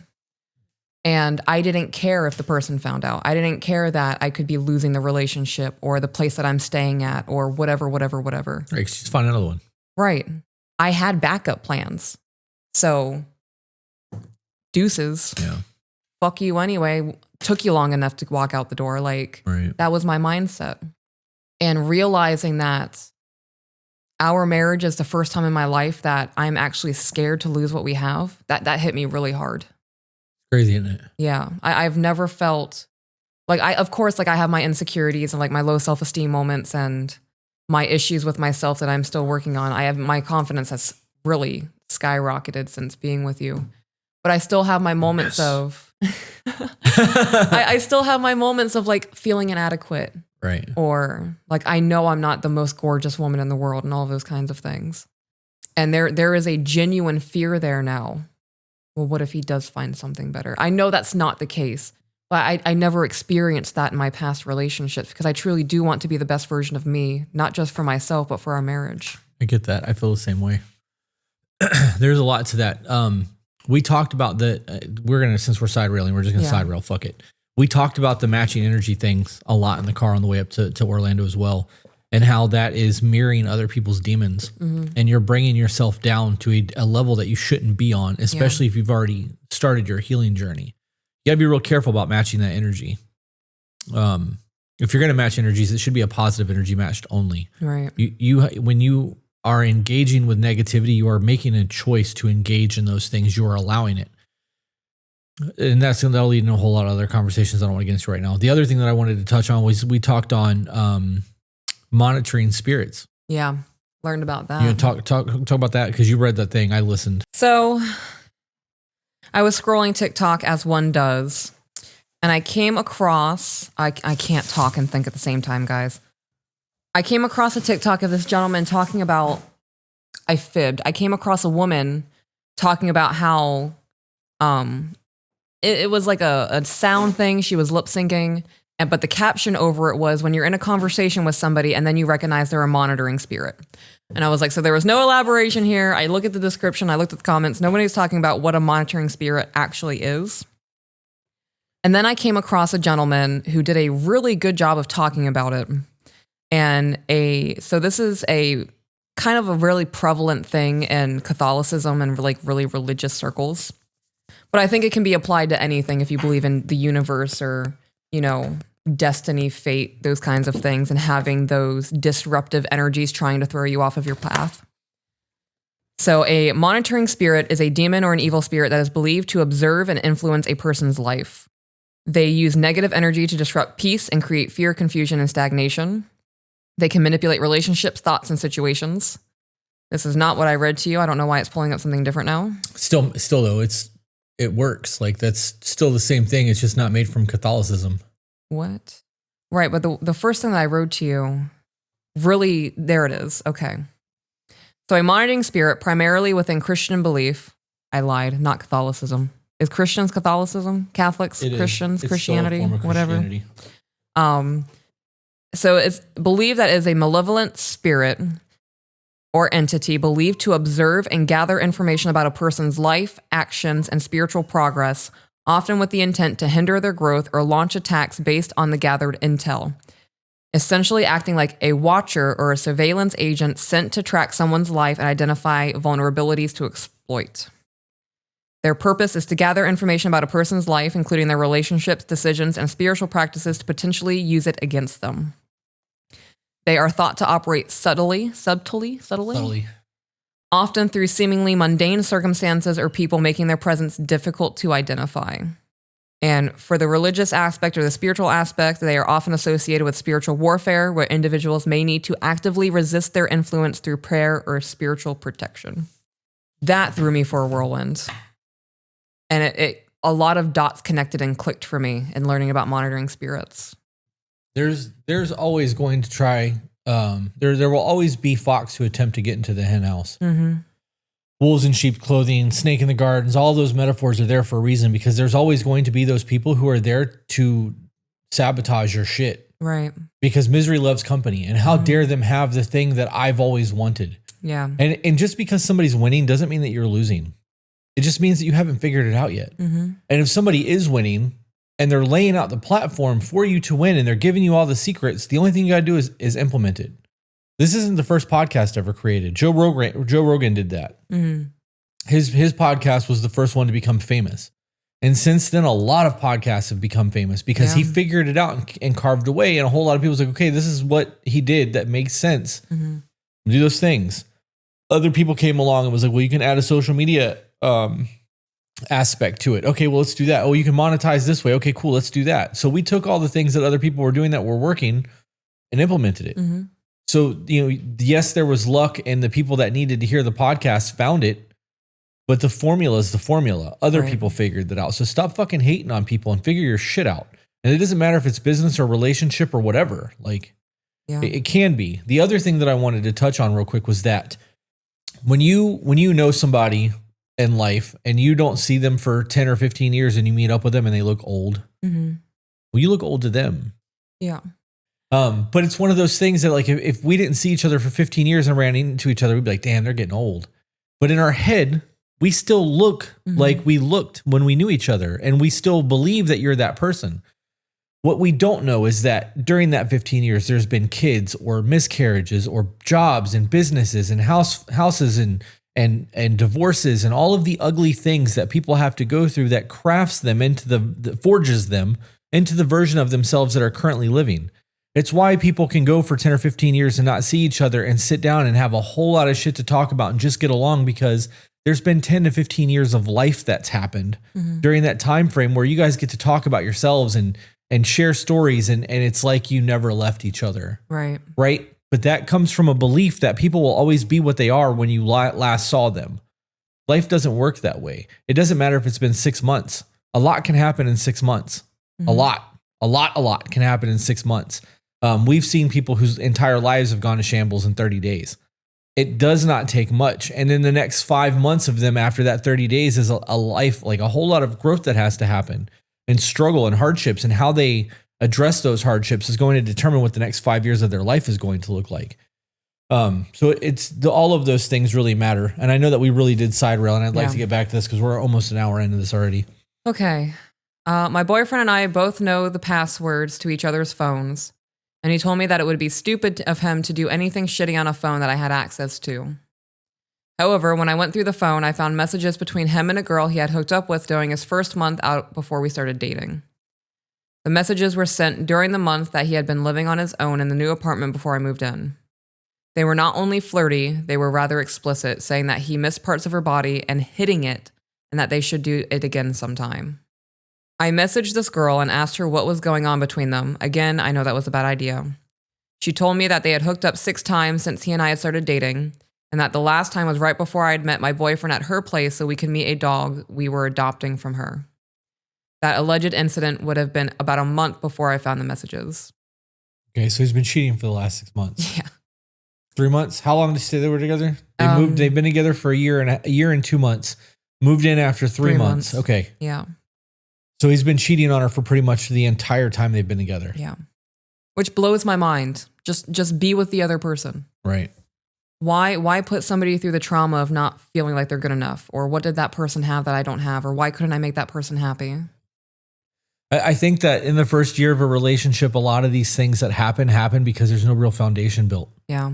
And I didn't care if the person found out. I didn't care that I could be losing the relationship or the place that I'm staying at or whatever. Right, just find another one. Right. I had backup plans. So, deuces. Yeah. Fuck you anyway. Took you long enough to walk out the door. Like, that was my mindset. And realizing that our marriage is the first time in my life that I'm actually scared to lose what we have, that hit me really hard. Crazy, isn't it? Yeah. I've never felt like of course, I have my insecurities and like my low self-esteem moments and my issues with myself that I'm still working on. My confidence has really skyrocketed since being with you. But I still have my moments of I still have my moments of like feeling inadequate Right. Or like, I know I'm not the most gorgeous woman in the world and all those kinds of things. And there is a genuine fear there now. Well, what if he does find something better? I know that's not the case, but I never experienced that in my past relationships because I truly do want to be the best version of me, not just for myself, but for our marriage. I get that. I feel the same way. There's a lot to that. We talked about since we're side railing, we're just going to side rail. Fuck it. We talked about the matching energy things a lot in the car on the way up to Orlando as well, and how that is mirroring other people's demons. Mm-hmm. And you're bringing yourself down to a level that you shouldn't be on, especially if you've already started your healing journey. You got to be real careful about matching that energy. If you're going to match energies, it should be a positive energy matched only. Right. When you are engaging with negativity, you are making a choice to engage in those things. You are allowing it. And that'll lead into a whole lot of other conversations I don't want to get into right now. The other thing that I wanted to touch on was we talked on monitoring spirits. Yeah, learned about that. You know, talk about that because you read that thing. I listened. So I was scrolling TikTok as one does, and I came across, I can't talk and think at the same time, guys. I came across a TikTok of this gentleman talking about, I fibbed. I came across a woman talking about how it was like a sound thing. She was lip syncing, but the caption over it was, when you're in a conversation with somebody and then you recognize they're a monitoring spirit. And I was like, so there was no elaboration here. I look at the description. I looked at the comments. Nobody's talking about what a monitoring spirit actually is. And then I came across a gentleman who did a really good job of talking about it. And so this is a kind of a really prevalent thing in Catholicism and like really religious circles. But I think it can be applied to anything if you believe in the universe or, you know, destiny, fate, those kinds of things, and having those disruptive energies trying to throw you off of your path. So a monitoring spirit is a demon or an evil spirit that is believed to observe and influence a person's life. They use negative energy to disrupt peace and create fear, confusion, and stagnation. They can manipulate relationships, thoughts, and situations. This is not what I read to you. I don't know why it's pulling up something different now. Still though, it works. Like that's still the same thing. It's just not made from Catholicism. What? Right, but the first thing that I wrote to you, really, there it is. Okay. So a monitoring spirit, primarily within Christian belief, I lied, not Catholicism. Is Christians Catholicism? Catholics, Christians, Christianity, whatever. So it's believed that is a malevolent spirit or entity believed to observe and gather information about a person's life, actions, and spiritual progress, often with the intent to hinder their growth or launch attacks based on the gathered intel. Essentially acting like a watcher or a surveillance agent sent to track someone's life and identify vulnerabilities to exploit. Their purpose is to gather information about a person's life, including their relationships, decisions, and spiritual practices, to potentially use it against them. They are thought to operate subtly, often through seemingly mundane circumstances or people, making their presence difficult to identify. And for the religious aspect or the spiritual aspect, they are often associated with spiritual warfare, where individuals may need to actively resist their influence through prayer or spiritual protection. That threw me for a whirlwind. And it a lot of dots connected and clicked for me in learning about monitoring spirits. There's always going to try. There will always be fox who attempt to get into the hen house. Mm-hmm. Wolves in sheep clothing, snake in the gardens. All those metaphors are there for a reason, because there's always going to be those people who are there to sabotage your shit. Right. Because misery loves company, and how dare them have the thing that I've always wanted. Yeah. And just because somebody's winning doesn't mean that you're losing. It just means that you haven't figured it out yet. Mm-hmm. And if somebody is winning and they're laying out the platform for you to win and they're giving you all the secrets, the only thing you got to do is implement it. This isn't the first podcast ever created. Joe Rogan did that. Mm-hmm. His podcast was the first one to become famous. And since then, a lot of podcasts have become famous because he figured it out and carved away. And a whole lot of people was like, okay, this is what he did that makes sense. Mm-hmm. Do those things. Other people came along and was like, well, you can add a social media aspect to it. Okay, well, let's do that. Oh, you can monetize this way. Okay, cool. Let's do that. So we took all the things that other people were doing that were working and implemented it. Mm-hmm. So, yes, there was luck and the people that needed to hear the podcast found it, but the formula is the formula. Other people figured that out. So stop fucking hating on people and figure your shit out. And it doesn't matter if it's business or relationship or whatever. Like, Yeah. it can be. The other thing that I wanted to touch on real quick was that when you know somebody in life and you don't see them for 10 or 15 years and you meet up with them and they look old, Mm-hmm. well, you look old to them. Yeah. But it's one of those things that, like, if we didn't see each other for 15 years and ran into each other, we'd be like, damn, they're getting old. But in our head, we still look like we looked when we knew each other, and we still believe that you're that person. What we don't know is that during that 15 years, there's been kids or miscarriages or jobs and businesses and houses and divorces and all of the ugly things that people have to go through that crafts them into forges them into the version of themselves that are currently living. It's why people can go for 10 or 15 years and not see each other and sit down and have a whole lot of shit to talk about and just get along, because there's been 10 to 15 years of life that's happened during that time frame where you guys get to talk about yourselves and share stories, and it's like you never left each other. Right. Right? But that comes from a belief that people will always be what they are when you last saw them. Life doesn't work that way. It doesn't matter if it's been 6 months. A lot can happen in 6 months. A lot can happen in 6 months. We've seen people whose entire lives have gone to shambles in 30 days. It does not take much. And in the next 5 months of them after that 30 days is a life, like a whole lot of growth that has to happen, and struggle and hardships, and how they address those hardships is going to determine what the next 5 years of their life is going to look like. So all of those things really matter. And I know that we really did side rail, and I'd like to get back to this because we're almost an hour into this already. Okay. My boyfriend and I both know the passwords to each other's phones, and he told me that it would be stupid of him to do anything shitty on a phone that I had access to. However, when I went through the phone, I found messages between him and a girl he had hooked up with during his first month out before we started dating. The messages were sent during the month that he had been living on his own in the new apartment before I moved in. They were not only flirty, they were rather explicit, saying that he missed parts of her body and hitting it, and that they should do it again sometime. I messaged this girl and asked her what was going on between them. Again, I know that was a bad idea. She told me that they had hooked up 6 times since he and I had started dating, and that the last time was right before I had met my boyfriend at her place so we could meet a dog we were adopting from her. That alleged incident would have been about a month before I found the messages. Okay, so he's been cheating for the last 6 months. Yeah. 3 months? How long did you say they were together? They've been together for a year and 2 months. Moved in after 3 months. Okay. Yeah. So he's been cheating on her for pretty much the entire time they've been together. Yeah. Which blows my mind. Just be with the other person. Right. Why put somebody through the trauma of not feeling like they're good enough? Or what did that person have that I don't have? Or why couldn't I make that person happy? I think that in the first year of a relationship, a lot of these things that happen because there's no real foundation built. Yeah.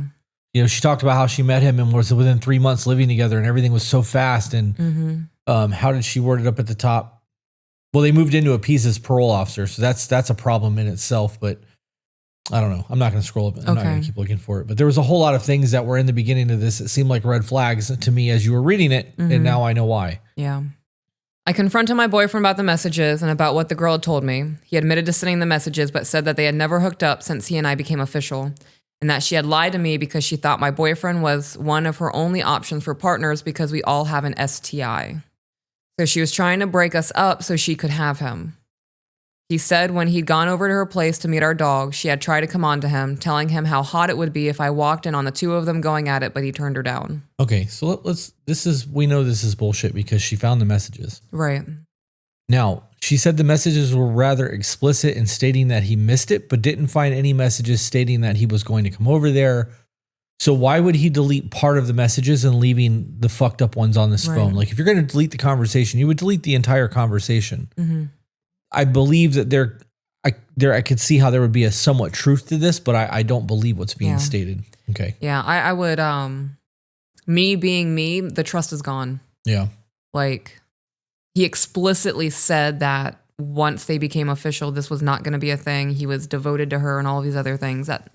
You know, she talked about how she met him and was within 3 months living together and everything was so fast. And how did she word it up at the top? Well, they moved into a piece as parole officer. So that's a problem in itself. But I don't know. I'm not going to scroll up. I'm not going to keep looking for it. But there was a whole lot of things that were in the beginning of this that seemed like red flags to me as you were reading it. And now I know why. Yeah. I confronted my boyfriend about the messages and about what the girl had told me. He admitted to sending the messages, but said that they had never hooked up since he and I became official, and that she had lied to me because she thought my boyfriend was one of her only options for partners because we all have an STI. So she was trying to break us up so she could have him. He said when he'd gone over to her place to meet our dog, she had tried to come on to him, telling him how hot it would be if I walked in on the two of them going at it, but he turned her down. Okay, so we know this is bullshit because she found the messages. Right. Now, she said the messages were rather explicit in stating that he missed it, but didn't find any messages stating that he was going to come over there. So why would he delete part of the messages and leaving the fucked up ones on this phone? Like, if you're going to delete the conversation, you would delete the entire conversation. I believe that I could see how there would be a somewhat truth to this, but I don't believe what's being stated. Okay. Yeah, I would, me being me, the trust is gone. Yeah. Like, he explicitly said that once they became official, this was not going to be a thing. He was devoted to her and all of these other things that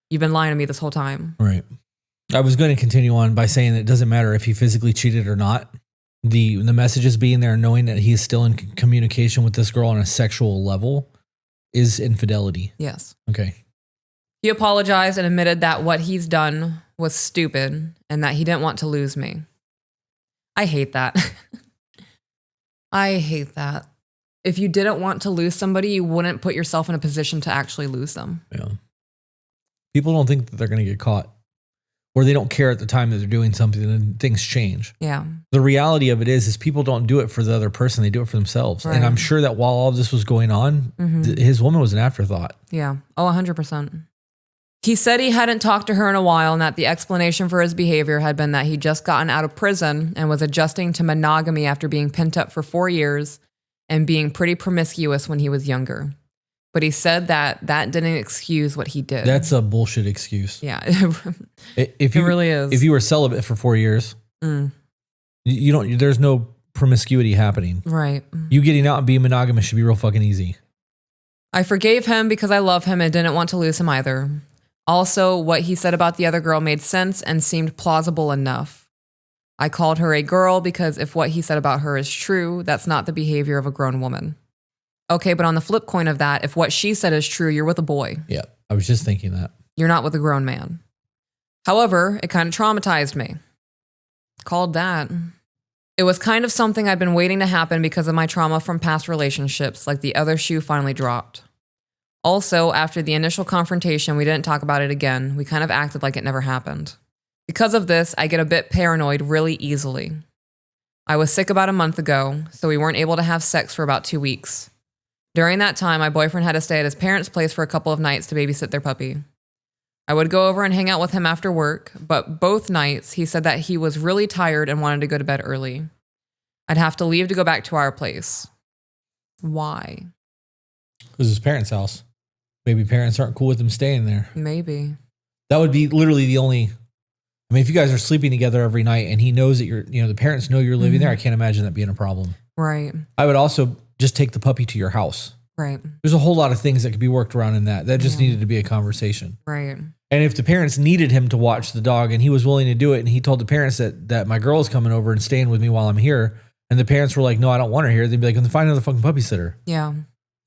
you've been lying to me this whole time. Right. I was going to continue on by saying that it doesn't matter if he physically cheated or not. The messages being there, knowing that he is still in communication with this girl on a sexual level is infidelity. Yes. Okay. He apologized and admitted that what he's done was stupid and that he didn't want to lose me. I hate that. I hate that. if you didn't want to lose somebody, you wouldn't put yourself in a position to actually lose them. Yeah. People don't think that they're going to get caught, or they don't care at the time that they're doing something and things change. Yeah. The reality of it is people don't do it for the other person. They do it for themselves. Right. And I'm sure that while all of this was going on, his woman was an afterthought. Yeah. Oh, 100%. He said he hadn't talked to her in a while and that the explanation for his behavior had been that he'd just gotten out of prison and was adjusting to monogamy after being pent up for 4 years and being pretty promiscuous when he was younger. But he said that didn't excuse what he did. That's a bullshit excuse. Yeah. It really is. If you were celibate for 4 years, you don't. There's no promiscuity happening. Right. You getting out and being monogamous should be real fucking easy. I forgave him because I love him and didn't want to lose him either. Also, what he said about the other girl made sense and seemed plausible enough. I called her a girl because if what he said about her is true, that's not the behavior of a grown woman. Okay, but on the flip coin of that, if what she said is true, you're with a boy. Yeah, I was just thinking that. You're not with a grown man. However, it kind of traumatized me. Called that. It was kind of something I'd been waiting to happen because of my trauma from past relationships, like the other shoe finally dropped. Also, after the initial confrontation, we didn't talk about it again. We kind of acted like it never happened. Because of this, I get a bit paranoid really easily. I was sick about a month ago, so we weren't able to have sex for about 2 weeks. During that time, my boyfriend had to stay at his parents' place for a couple of nights to babysit their puppy. I would go over and hang out with him after work, but both nights he said that he was really tired and wanted to go to bed early. I'd have to leave to go back to our place. Why? It was his parents' house. Maybe parents aren't cool with him staying there. Maybe. That would be literally the only. I mean, if you guys are sleeping together every night and he knows that the parents know you're living there, I can't imagine that being a problem. Right. I would also just take the puppy to your house. Right. There's a whole lot of things that could be worked around in that. That just needed to be a conversation. Right. And if the parents needed him to watch the dog and he was willing to do it, and he told the parents that my girl is coming over and staying with me while I'm here, and the parents were like, no, I don't want her here, they'd be like, then find another fucking puppy sitter. Yeah.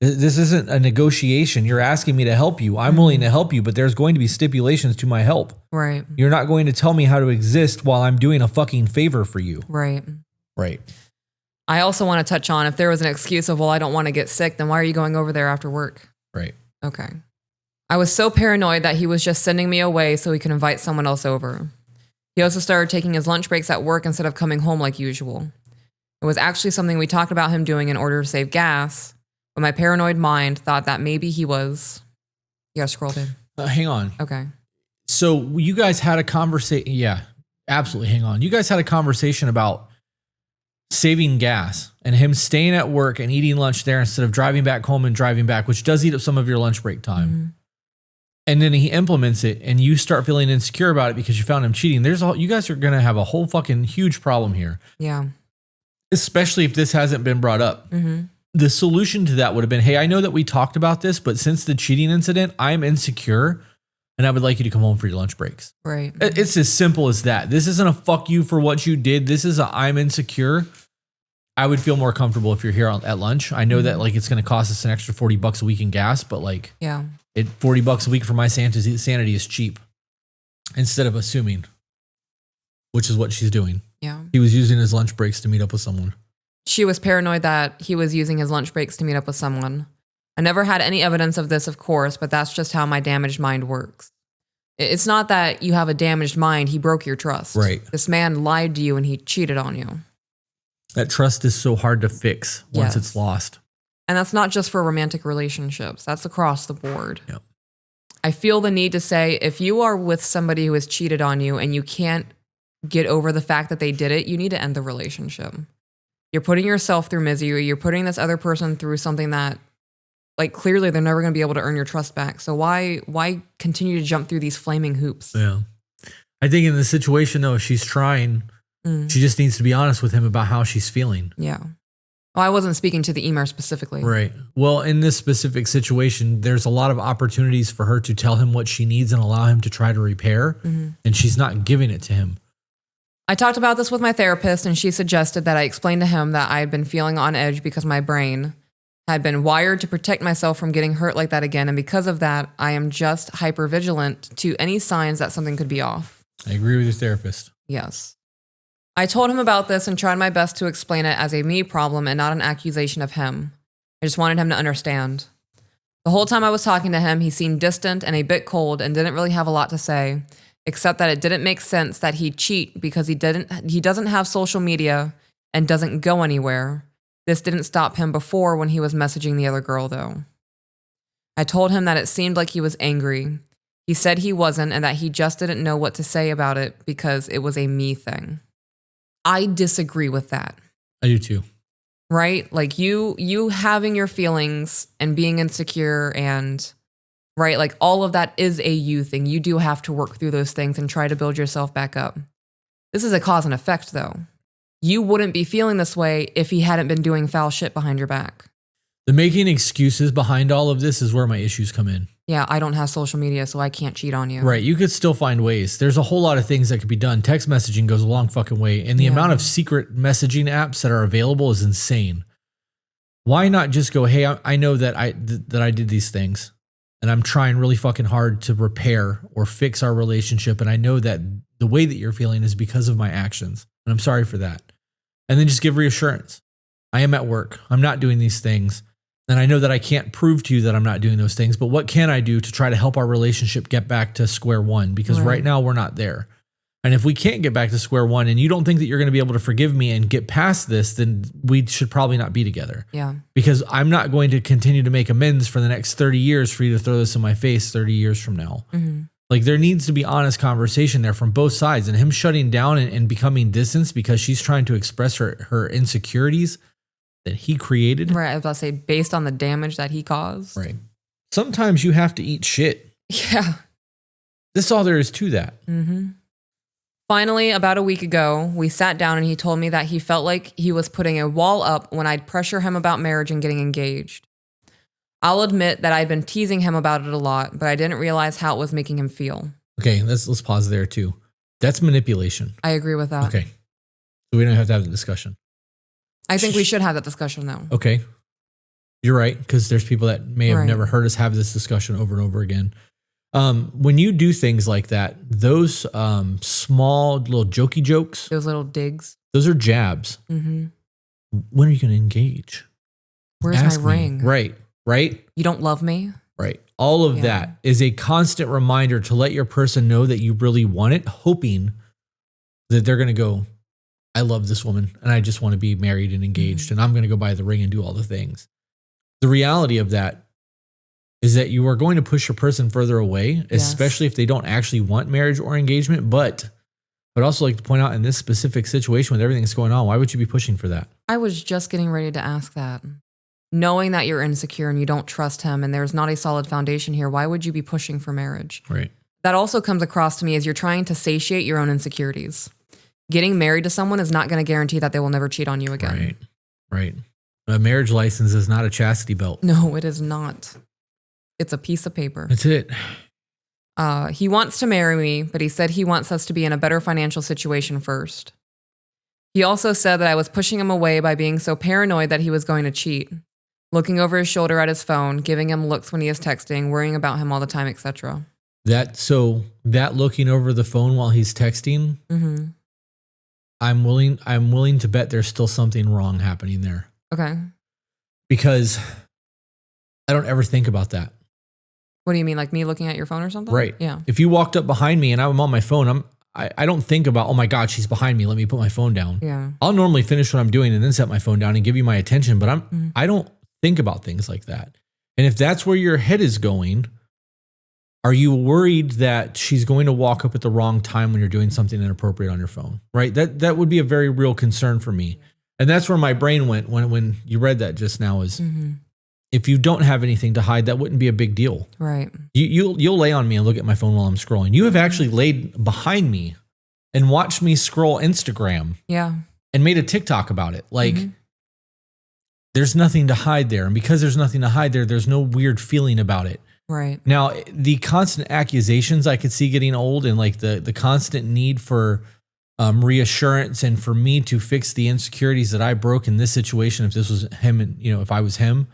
This isn't a negotiation. You're asking me to help you. I'm willing to help you, but there's going to be stipulations to my help. Right. You're not going to tell me how to exist while I'm doing a fucking favor for you. Right. Right. I also want to touch on if there was an excuse of, well, I don't want to get sick, then why are you going over there after work? Right. Okay. I was so paranoid that he was just sending me away so he could invite someone else over. He also started taking his lunch breaks at work instead of coming home like usual. It was actually something we talked about him doing in order to save gas, but my paranoid mind thought that maybe he was... You gotta scroll, dude. Hang on. Okay. So you guys had a conversation. Yeah, absolutely. Hang on. You guys had a conversation about saving gas and him staying at work and eating lunch there instead of driving back home and driving back, which does eat up some of your lunch break time. Mm-hmm. And then he implements it and you start feeling insecure about it because you found him cheating. You guys are going to have a whole fucking huge problem here. Yeah. Especially if this hasn't been brought up. Mm-hmm. The solution to that would have been, hey, I know that we talked about this, but since the cheating incident, I'm insecure and I would like you to come home for your lunch breaks. Right. It's as simple as that. This isn't a fuck you for what you did. This is I'm insecure. I would feel more comfortable if you're here at lunch. I know that like it's going to cost us an extra $40 a week in gas, but like yeah, $40 a week for my sanity is cheap instead of assuming, which is what she's doing. Yeah. He was using his lunch breaks to meet up with someone. She was paranoid that he was using his lunch breaks to meet up with someone. I never had any evidence of this, of course, but that's just how my damaged mind works. It's not that you have a damaged mind. He broke your trust. Right. This man lied to you and he cheated on you. That trust is so hard to fix once Yes. it's lost. And that's not just for romantic relationships. That's across the board. Yep. I feel the need to say, if you are with somebody who has cheated on you and you can't get over the fact that they did it, you need to end the relationship. You're putting yourself through misery. You're putting this other person through something that, like, clearly they're never going to be able to earn your trust back. So why continue to jump through these flaming hoops? Yeah. I think in this situation, though, if she's trying, she just needs to be honest with him about how she's feeling. Yeah. Well, I wasn't speaking to the email specifically. Right. Well, in this specific situation, there's a lot of opportunities for her to tell him what she needs and allow him to try to repair. Mm-hmm. And she's not giving it to him. I talked about this with my therapist, and she suggested that I explain to him that I had been feeling on edge because my brain had been wired to protect myself from getting hurt like that again. And because of that, I am just hypervigilant to any signs that something could be off. I agree with your therapist. Yes. I told him about this and tried my best to explain it as a me problem and not an accusation of him. I just wanted him to understand. The whole time I was talking to him, he seemed distant and a bit cold and didn't really have a lot to say, except that it didn't make sense that he'd cheat because he doesn't have social media and doesn't go anywhere. This didn't stop him before when he was messaging the other girl, though. I told him that it seemed like he was angry. He said he wasn't and that he just didn't know what to say about it because it was a me thing. I disagree with that. I do too. Right? Like you having your feelings and being insecure and right, like all of that is a you thing. You do have to work through those things and try to build yourself back up. This is a cause and effect though. You wouldn't be feeling this way if he hadn't been doing foul shit behind your back. The making excuses behind all of this is where my issues come in. Yeah, I don't have social media, so I can't cheat on you. Right. You could still find ways. There's a whole lot of things that could be done. Text messaging goes a long fucking way. And the amount of secret messaging apps that are available is insane. Why not just go, hey, I know that I did these things and I'm trying really fucking hard to repair or fix our relationship. And I know that the way that you're feeling is because of my actions. And I'm sorry for that. And then just give reassurance. I am at work. I'm not doing these things. And I know that I can't prove to you that I'm not doing those things, but what can I do to try to help our relationship get back to square one? Because right now we're not there. And if we can't get back to square one and you don't think that you're going to be able to forgive me and get past this, then we should probably not be together. Yeah. Because I'm not going to continue to make amends for the next 30 years for you to throw this in my face 30 years from now. Mm-hmm. Like there needs to be honest conversation there from both sides, and him shutting down and becoming distanced because she's trying to express her insecurities that he created. Right. I was about to say, based on the damage that he caused. Right. Sometimes you have to eat shit. Yeah. That's all there is to that. Mm-hmm. Finally, about a week ago, we sat down and he told me that he felt like he was putting a wall up when I'd pressure him about marriage and getting engaged. I'll admit that I'd been teasing him about it a lot, but I didn't realize how it was making him feel. Okay, let's pause there too. That's manipulation. I agree with that. Okay. So we don't have to have the discussion. I think we should have that discussion though. Okay. You're right, because there's people that may have never heard us have this discussion over and over again. When you do things like that, those small little jokey jokes, those little digs, those are jabs. Mm-hmm. When are you going to engage? Where's my ring? Right. You don't love me? Right. All of that is a constant reminder to let your person know that you really want it, hoping that they're going to go, I love this woman and I just want to be married and engaged and I'm going to go buy the ring and do all the things. The reality of that is that you are going to push your person further away, especially if they don't actually want marriage or engagement. But I'd also like to point out in this specific situation with everything that's going on, why would you be pushing for that? I was just getting ready to ask that. Knowing that you're insecure and you don't trust him and there's not a solid foundation here, why would you be pushing for marriage? Right. That also comes across to me as you're trying to satiate your own insecurities. Getting married to someone is not going to guarantee that they will never cheat on you again. Right. A marriage license is not a chastity belt. No, it is not. It's a piece of paper. That's it. He wants to marry me, but he said he wants us to be in a better financial situation first. He also said that I was pushing him away by being so paranoid that he was going to cheat. Looking over his shoulder at his phone, giving him looks when he is texting, worrying about him all the time, etc. That looking over the phone while he's texting, I'm willing to bet there's still something wrong happening there. Okay. Because I don't ever think about that. What do you mean, like me looking at your phone or something? Right. Yeah. If you walked up behind me and I'm on my phone, I don't think about, oh my God, she's behind me. Let me put my phone down. Yeah. I'll normally finish what I'm doing and then set my phone down and give you my attention, but I don't think about things like that. And if that's where your head is going, are you worried that she's going to walk up at the wrong time when you're doing something inappropriate on your phone? Right? That would be a very real concern for me. And that's where my brain went when you read that just now is if you don't have anything to hide, that wouldn't be a big deal. Right. You'll lay on me and look at my phone while I'm scrolling. You have actually laid behind me and watched me scroll Instagram. Yeah. And made a TikTok about it. Like, there's nothing to hide there. And because there's nothing to hide there, there's no weird feeling about it. Right. Now, the constant accusations I could see getting old and like the constant need for reassurance and for me to fix the insecurities that I broke in this situation, if this was him and, if I was him,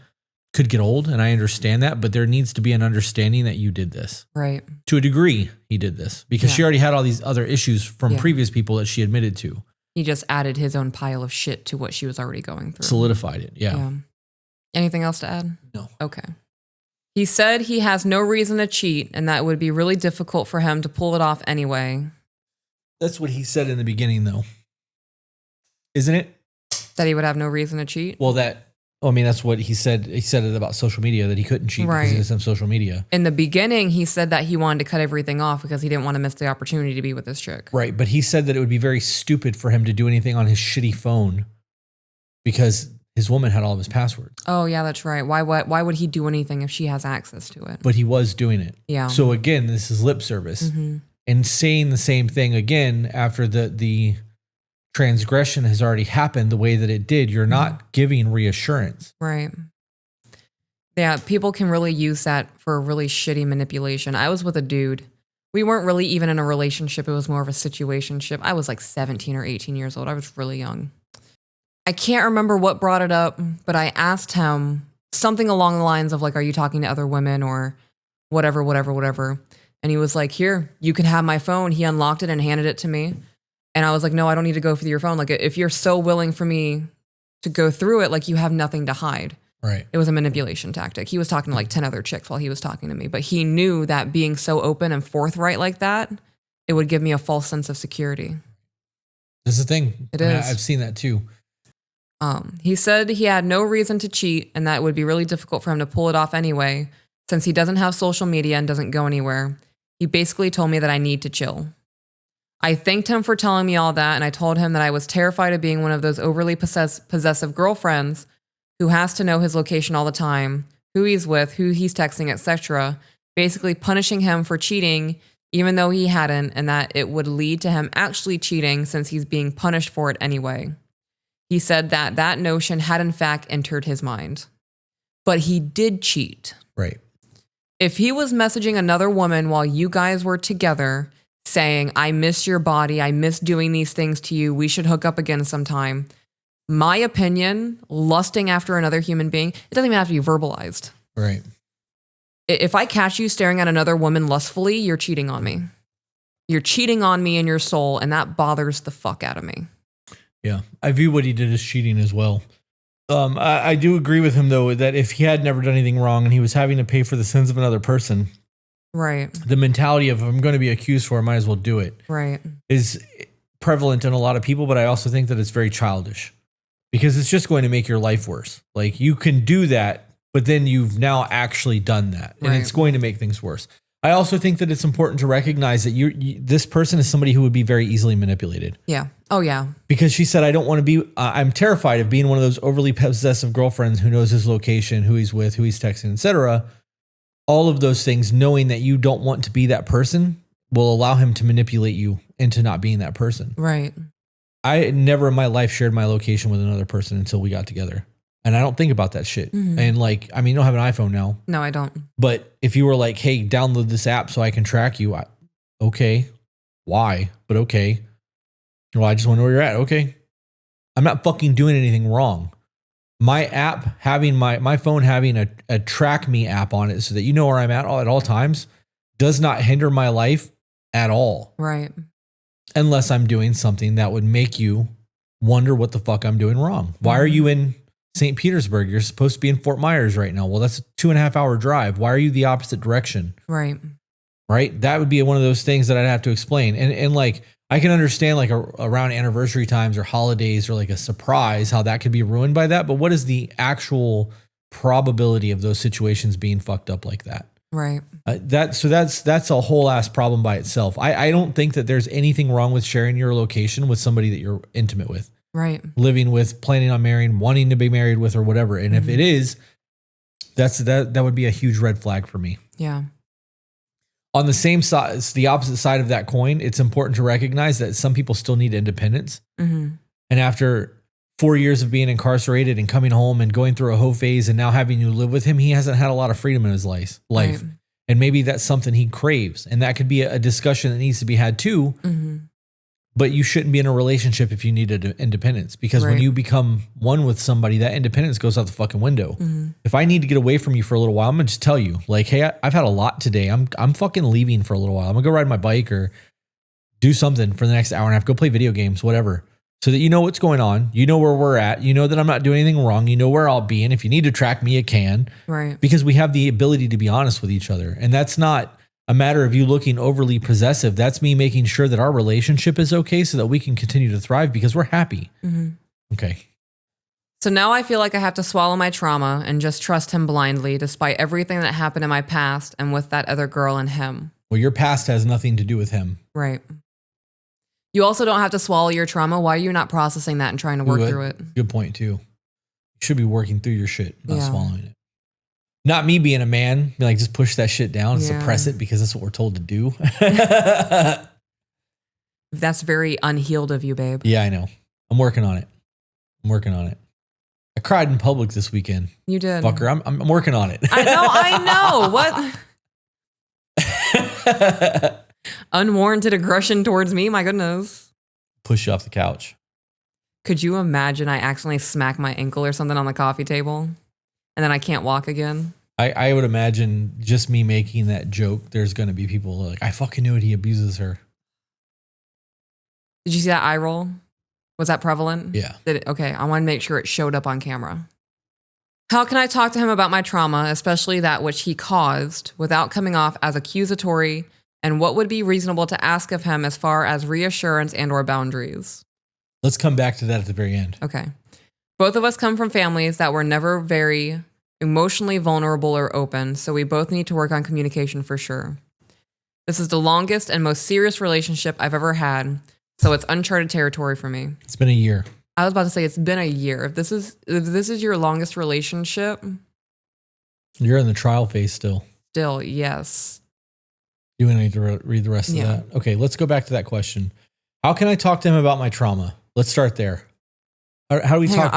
could get old. And I understand that, but there needs to be an understanding that you did this. Right. To a degree, he did this because she already had all these other issues from previous people that she admitted to. He just added his own pile of shit to what she was already going through. Solidified it. Yeah. Anything else to add? No. Okay. He said he has no reason to cheat and that it would be really difficult for him to pull it off anyway. That's what he said in the beginning, though. Isn't it? That he would have no reason to cheat? Well, that's what he said. He said it about social media, that he couldn't cheat because he doesn't have social media. In the beginning, he said that he wanted to cut everything off because he didn't want to miss the opportunity to be with this chick. Right, but he said that it would be very stupid for him to do anything on his shitty phone because his woman had all of his passwords. Oh, yeah, that's right. Why would he do anything if she has access to it? But he was doing it. Yeah. So again, this is lip service. And saying the same thing again after the transgression has already happened the way that it did, you're not giving reassurance. Right. Yeah, people can really use that for really shitty manipulation. I was with a dude. We weren't really even in a relationship. It was more of a situationship. I was like 17 or 18 years old. I was really young. I can't remember what brought it up, but I asked him something along the lines of like, are you talking to other women or whatever. And he was like, here, you can have my phone. He unlocked it and handed it to me. And I was like, no, I don't need to go through your phone. Like, if you're so willing for me to go through it, like you have nothing to hide. Right. It was a manipulation tactic. He was talking to like 10 other chicks while he was talking to me, but he knew that being so open and forthright like that, it would give me a false sense of security. That's the thing. It is. I've seen that too. He said he had no reason to cheat and that it would be really difficult for him to pull it off anyway, since he doesn't have social media and doesn't go anywhere. He basically told me that I need to chill. I thanked him for telling me all that, and I told him that I was terrified of being one of those overly possessive girlfriends who has to know his location all the time, who he's with, who he's texting, etc., basically punishing him for cheating even though he hadn't, and that it would lead to him actually cheating since he's being punished for it anyway. He said that that notion had in fact entered his mind. But he did cheat. Right. If he was messaging another woman while you guys were together saying, I miss your body, I miss doing these things to you, we should hook up again sometime. My opinion, lusting after another human being, it doesn't even have to be verbalized. Right. If I catch you staring at another woman lustfully, you're cheating on me. You're cheating on me in your soul, and that bothers the fuck out of me. Yeah. I view what he did as cheating as well. I do agree with him, though, that if he had never done anything wrong and he was having to pay for the sins of another person, right, the mentality of, I'm going to be accused for it, I might as well do it, right, is prevalent in a lot of people, but I also think that it's very childish because it's just going to make your life worse. Like, you can do that, but then you've now actually done that, and it's going to make things worse. I also think that it's important to recognize that this person is somebody who would be very easily manipulated. Yeah. Oh, yeah. Because she said, I don't want to be, I'm terrified of being one of those overly possessive girlfriends who knows his location, who he's with, who he's texting, etc. All of those things, knowing that you don't want to be that person, will allow him to manipulate you into not being that person. Right. I never in my life shared my location with another person until we got together. And I don't think about that shit. Mm-hmm. And like, I mean, you don't have an iPhone now. No, I don't. But if you were like, hey, download this app so I can track you. Okay. Why? But okay. Well, I just want to know where you're at. Okay. I'm not fucking doing anything wrong. My app having my phone having a track me app on it so that you know where I'm at all times does not hinder my life at all. Right. Unless I'm doing something that would make you wonder what the fuck I'm doing wrong. Why are you in St. Petersburg? You're supposed to be in Fort Myers right now. Well, that's a 2.5 hour drive. Why are you the opposite direction? Right. Right. That would be one of those things that I'd have to explain. And like, I can understand like around anniversary times or holidays or like a surprise, how that could be ruined by that. But what is the actual probability of those situations being fucked up like that? Right. That's a whole ass problem by itself. I don't think that there's anything wrong with sharing your location with somebody that you're intimate with. Right. Living with, planning on marrying, wanting to be married with, or whatever. And if it is, that would be a huge red flag for me. Yeah. On the same side, it's the opposite side of that coin. It's important to recognize that some people still need independence. Mm-hmm. And after 4 years of being incarcerated and coming home and going through a whole phase and now having you live with him, he hasn't had a lot of freedom in his life. Right. And maybe that's something he craves. And that could be a discussion that needs to be had too. Mm-hmm. But you shouldn't be in a relationship if you need independence, because when you become one with somebody, that independence goes out the fucking window. Mm-hmm. If I need to get away from you for a little while, I'm going to just tell you like, hey, I've had a lot today. I'm fucking leaving for a little while. I'm gonna go ride my bike or do something for the next hour and a half, go play video games, whatever. so that you know what's going on. You know where we're at. You know that I'm not doing anything wrong. You know where I'll be. And if you need to track me, you can. Right. Because we have the ability to be honest with each other. And that's not a matter of you looking overly possessive. That's me making sure that our relationship is okay so that we can continue to thrive because we're happy. Okay. So now I feel like I have to swallow my trauma and just trust him blindly despite everything that happened in my past and with that other girl and him. Well, your past has nothing to do with him. Right. You also don't have to swallow your trauma. Why are you not processing that and trying to work through it? Good point, too. You should be working through your shit, not Yeah. swallowing it. Not me being a man, be like, just push that shit down and Yeah. suppress it because that's what we're told to do. That's very unhealed of you, babe. Yeah, I know. I'm working on it. I cried in public this weekend. You did. Fucker, I'm working on it. I know. What? Unwarranted aggression towards me? My goodness. Push you off the couch. Could you imagine I accidentally smack my ankle or something on the coffee table and then I can't walk again? I would imagine just me making that joke, there's going to be people like, I fucking knew it. He abuses her. Did you see that eye roll? Was that prevalent? Yeah. Okay, I want to make sure it showed up on camera. How can I talk to him about my trauma, especially that which he caused, without coming off as accusatory? And what would be reasonable to ask of him as far as reassurance and or boundaries? Let's come back to that at the very end. Okay. Both of us come from families that were never very emotionally vulnerable or open, so we both need to work on communication for sure. This is the longest and most serious relationship I've ever had, so it's uncharted territory for me. It's been a year. I was about to say it's been a year. If this is your longest relationship, You're in the trial phase still. yes. You want to read the rest of Yeah. that? Okay, let's go back to that question. How can I talk to him about my trauma? Let's start there. How do we talk?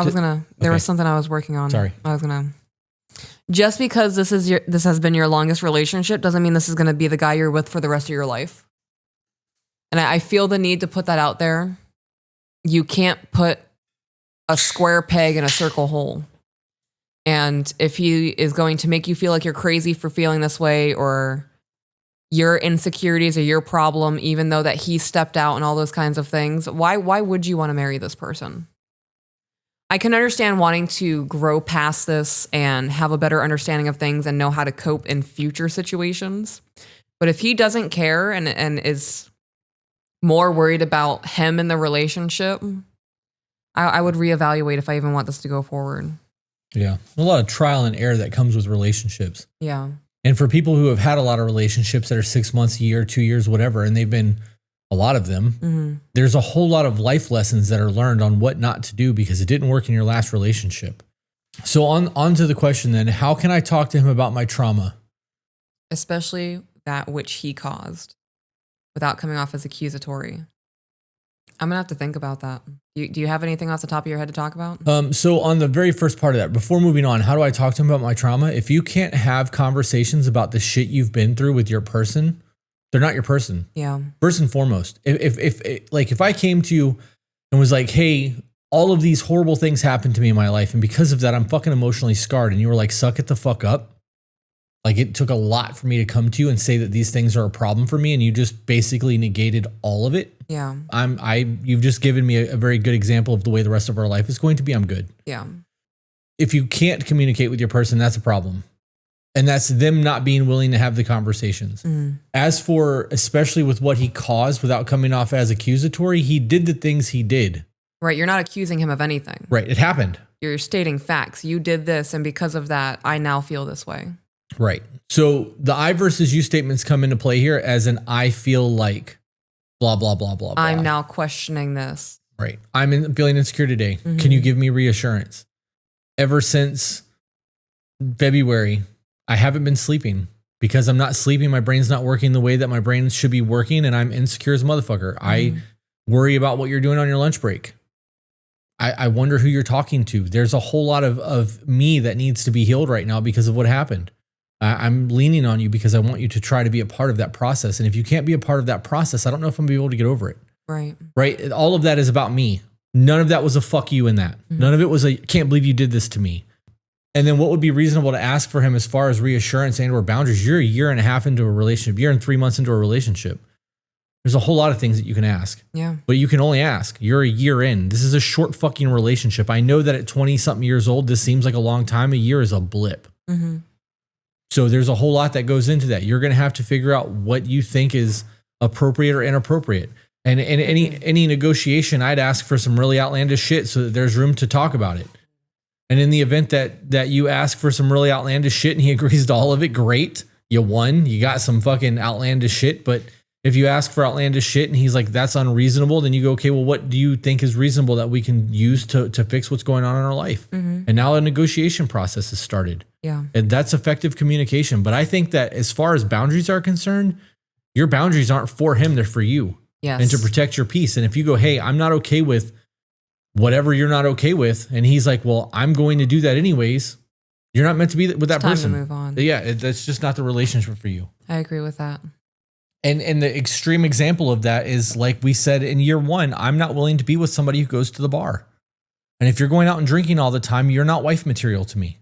There was something I was working on. Sorry. Just because this has been your longest relationship doesn't mean this is gonna be the guy you're with for the rest of your life. And I feel the need to put that out there. You can't put a square peg in a circle hole. And if he is going to make you feel like you're crazy for feeling this way, or your insecurities are your problem, even though that he stepped out and all those kinds of things, why would you want to marry this person? I can understand wanting to grow past this and have a better understanding of things and know how to cope in future situations. But if he doesn't care and is more worried about him in the relationship, I would reevaluate if I even want this to go forward. Yeah. A lot of trial and error that comes with relationships. Yeah. And for people who have had a lot of relationships that are 6 months, a year, 2 years, whatever, and they've been a lot of them, there's a whole lot of life lessons that are learned on what not to do because it didn't work in your last relationship. So on to the question then, how can I talk to him about my trauma? Especially that which he caused, without coming off as accusatory. I'm going to have to think about that. Do you have anything off the top of your head to talk about? So on the very first part of that, before moving on, how do I talk to him about my trauma? If you can't have conversations about the shit you've been through with your person, they're not your person. Yeah. First and foremost, if I came to you and was like, hey, all of these horrible things happened to me in my life, and because of that, I'm fucking emotionally scarred, and you were like, suck it the fuck up. Like, it took a lot for me to come to you and say that these things are a problem for me, and you just basically negated all of it. Yeah. You've just given me a very good example of the way the rest of our life is going to be. I'm good. Yeah. If you can't communicate with your person, that's a problem. And that's them not being willing to have the conversations. As for, especially with what he caused without coming off as accusatory, he did the things he did. Right. You're not accusing him of anything. Right. It happened. You're stating facts. You did this, and because of that, I now feel this way. Right. So the I versus you statements come into play here as an I feel like blah, blah, blah, blah, blah. I'm now questioning this. Right. I'm feeling insecure today. Can you give me reassurance? Ever since February, I haven't been sleeping. Because I'm not sleeping, my brain's not working the way that my brain should be working, and I'm insecure as a motherfucker. I worry about what you're doing on your lunch break. I wonder who you're talking to. There's a whole lot of me that needs to be healed right now because of what happened. I'm leaning on you because I want you to try to be a part of that process. And if you can't be a part of that process, I don't know if I'm going to be able to get over it. Right. Right. All of that is about me. None of that was a fuck you in that. None of it was a can't believe you did this to me. And then what would be reasonable to ask for him as far as reassurance and or boundaries? You're a year and a half into a relationship. You're in 3 months into a relationship. There's a whole lot of things that you can ask. Yeah. But you can only ask. You're a year in. This is a short fucking relationship. I know that at 20-something years old, this seems like a long time. A year is a blip. Mm-hmm. So there's a whole lot that goes into that. You're going to have to figure out what you think is appropriate or inappropriate. And in any negotiation, I'd ask for some really outlandish shit so that there's room to talk about it. And in the event that you ask for some really outlandish shit and he agrees to all of it, great. You won. You got some fucking outlandish shit. But if you ask for outlandish shit and he's like, that's unreasonable, then you go, okay, well, what do you think is reasonable that we can use to fix what's going on in our life? Mm-hmm. And now a negotiation process has started. Yeah. And that's effective communication. But I think that as far as boundaries are concerned, your boundaries aren't for him, they're for you. Yes. And to protect your peace. And if you go, hey, I'm not okay with whatever you're not okay with, and he's like, well, I'm going to do that anyways, you're not meant to be with that person. Time to move on. Yeah, that's just not the relationship for you. I agree with that. And the extreme example of that is, like we said in year one, I'm not willing to be with somebody who goes to the bar. And if you're going out and drinking all the time, you're not wife material to me.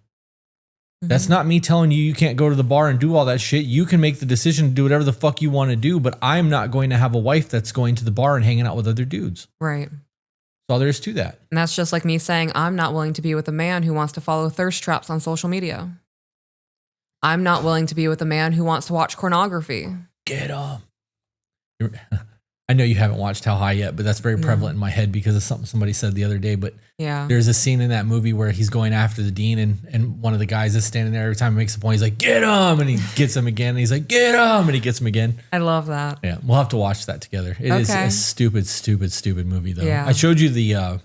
Mm-hmm. That's not me telling you you can't go to the bar and do all that shit. You can make the decision to do whatever the fuck you want to do, but I'm not going to have a wife that's going to the bar and hanging out with other dudes. Right. That's all there is to that. And that's just like me saying, I'm not willing to be with a man who wants to follow thirst traps on social media. I'm not willing to be with a man who wants to watch pornography. Get him. I know you haven't watched How High yet, but that's very prevalent in my head because of something somebody said the other day. But yeah, there's a scene in that movie where he's going after the dean, and one of the guys is standing there every time he makes a point. He's like, get him. And he gets him again. And he's like, get him. And he gets him again. I love that. Yeah, we'll have to watch that together. It is a stupid movie, though. Yeah. I showed you the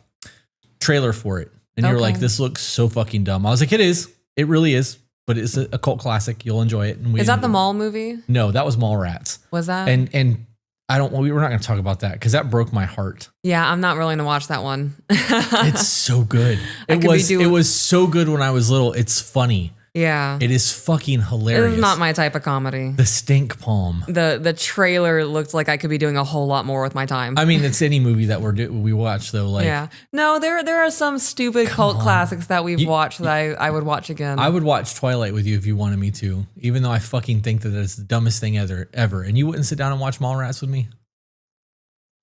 trailer for it, and you were like, this looks so fucking dumb. I was like, it is. It really is. But it's a cult classic. You'll enjoy it. And is that the mall movie? No, that was Mallrats. Was that? And we're not going to talk about that because that broke my heart. Yeah, I'm not willing to watch that one. It's so good. It was so good when I was little. It's funny. Yeah. It is fucking hilarious. It is not my type of comedy. The stink palm. The trailer looked like I could be doing a whole lot more with my time. I mean, it's any movie that we watch though. Like, yeah. No, there are some stupid cult classics that we've watched that I would watch again. I would watch Twilight with you if you wanted me to, even though I fucking think that it's the dumbest thing ever. And you wouldn't sit down and watch Mallrats with me?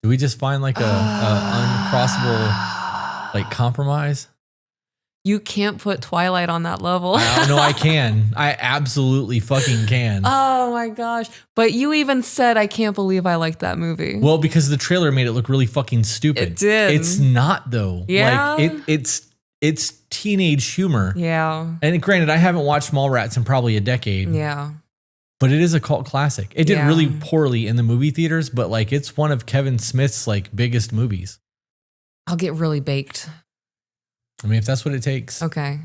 Do we just find like a uncrossable like compromise? You can't put Twilight on that level. No, I can. I absolutely fucking can. Oh my gosh. But you even said, I can't believe I liked that movie. Well, because the trailer made it look really fucking stupid. It did. It's not though. Yeah. Like it's teenage humor. Yeah. And granted, I haven't watched Mallrats in probably a decade. Yeah. But it is a cult classic. It did Yeah. really poorly in the movie theaters, but like it's one of Kevin Smith's like biggest movies. I'll get really baked. I mean, if that's what it takes. Okay.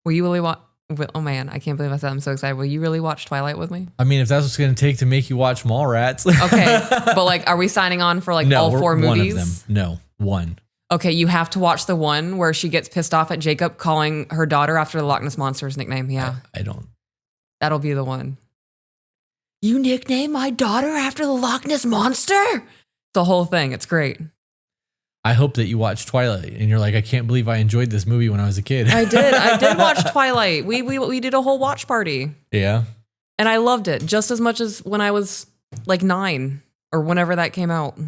Will you really watch? Oh man, I can't believe I said I'm so excited. Will you really watch Twilight with me? I mean, if that's what's going to take to make you watch Mallrats. Okay. But like, are we signing on for like all four movies? One of them. No, one. Okay, you have to watch the one where she gets pissed off at Jacob calling her daughter after the Loch Ness Monster's nickname. Yeah. I don't. That'll be the one. You nickname my daughter after the Loch Ness Monster? The whole thing. It's great. I hope that you watch Twilight and you're like, I can't believe I enjoyed this movie when I was a kid. I did watch Twilight. We did a whole watch party. Yeah. And I loved it just as much as when I was like 9 or whenever that came out.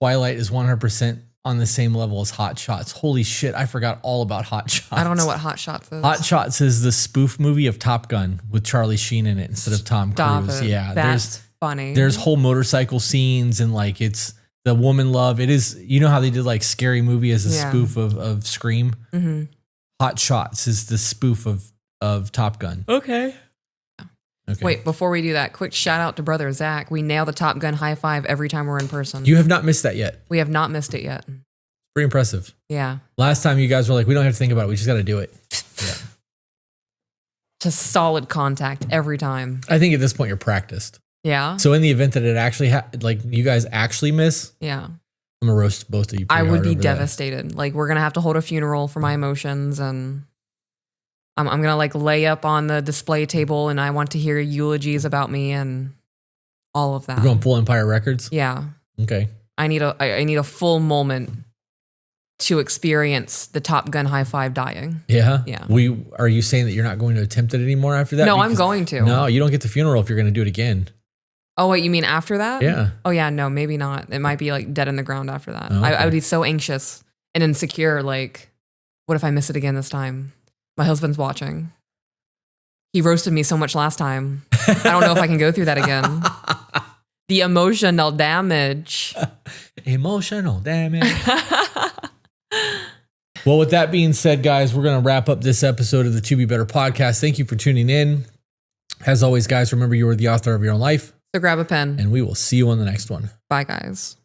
Twilight is 100% on the same level as Hot Shots. Holy shit, I forgot all about Hot Shots. I don't know what Hot Shots is. Hot Shots is the spoof movie of Top Gun with Charlie Sheen in it instead of Tom Cruise. Yeah, that's funny. There's whole motorcycle scenes and like it's the woman love. It is, you know how they did like Scary Movie as a spoof of Scream? Mm-hmm. Hot Shots is the spoof of Top Gun. Okay. Okay. Wait, before we do that, quick shout out to brother Zach. We nail the Top Gun high five every time we're in person. You have not missed that yet. We have not missed it yet. Pretty impressive. Yeah. Last time you guys were like, we don't have to think about it. We just got to do it. Yeah. Just solid contact every time. I think at this point you're practiced. Yeah. So in the event that it actually, like you guys actually miss, Yeah. I'm going to roast both of you. I would be over devastated. Like we're going to have to hold a funeral for my emotions and I'm going to like lay up on the display table and I want to hear eulogies about me and all of that. We're going full Empire Records? Yeah. Okay. I need a full moment to experience the Top Gun high five dying. Yeah? Yeah. Are you saying that you're not going to attempt it anymore after that? No, I'm going to. No, you don't get the funeral if you're going to do it again. Oh, wait, you mean after that? Yeah. Oh, yeah, no, maybe not. It might be like dead in the ground after that. Oh, okay. I would be so anxious and insecure. Like, what if I miss it again this time? My husband's watching. He roasted me so much last time. I don't know if I can go through that again. The emotional damage. Emotional damage. Well, with that being said, guys, we're going to wrap up this episode of the To Be Better podcast. Thank you for tuning in. As always, guys, remember you are the author of your own life. So grab a pen. And we will see you on the next one. Bye, guys.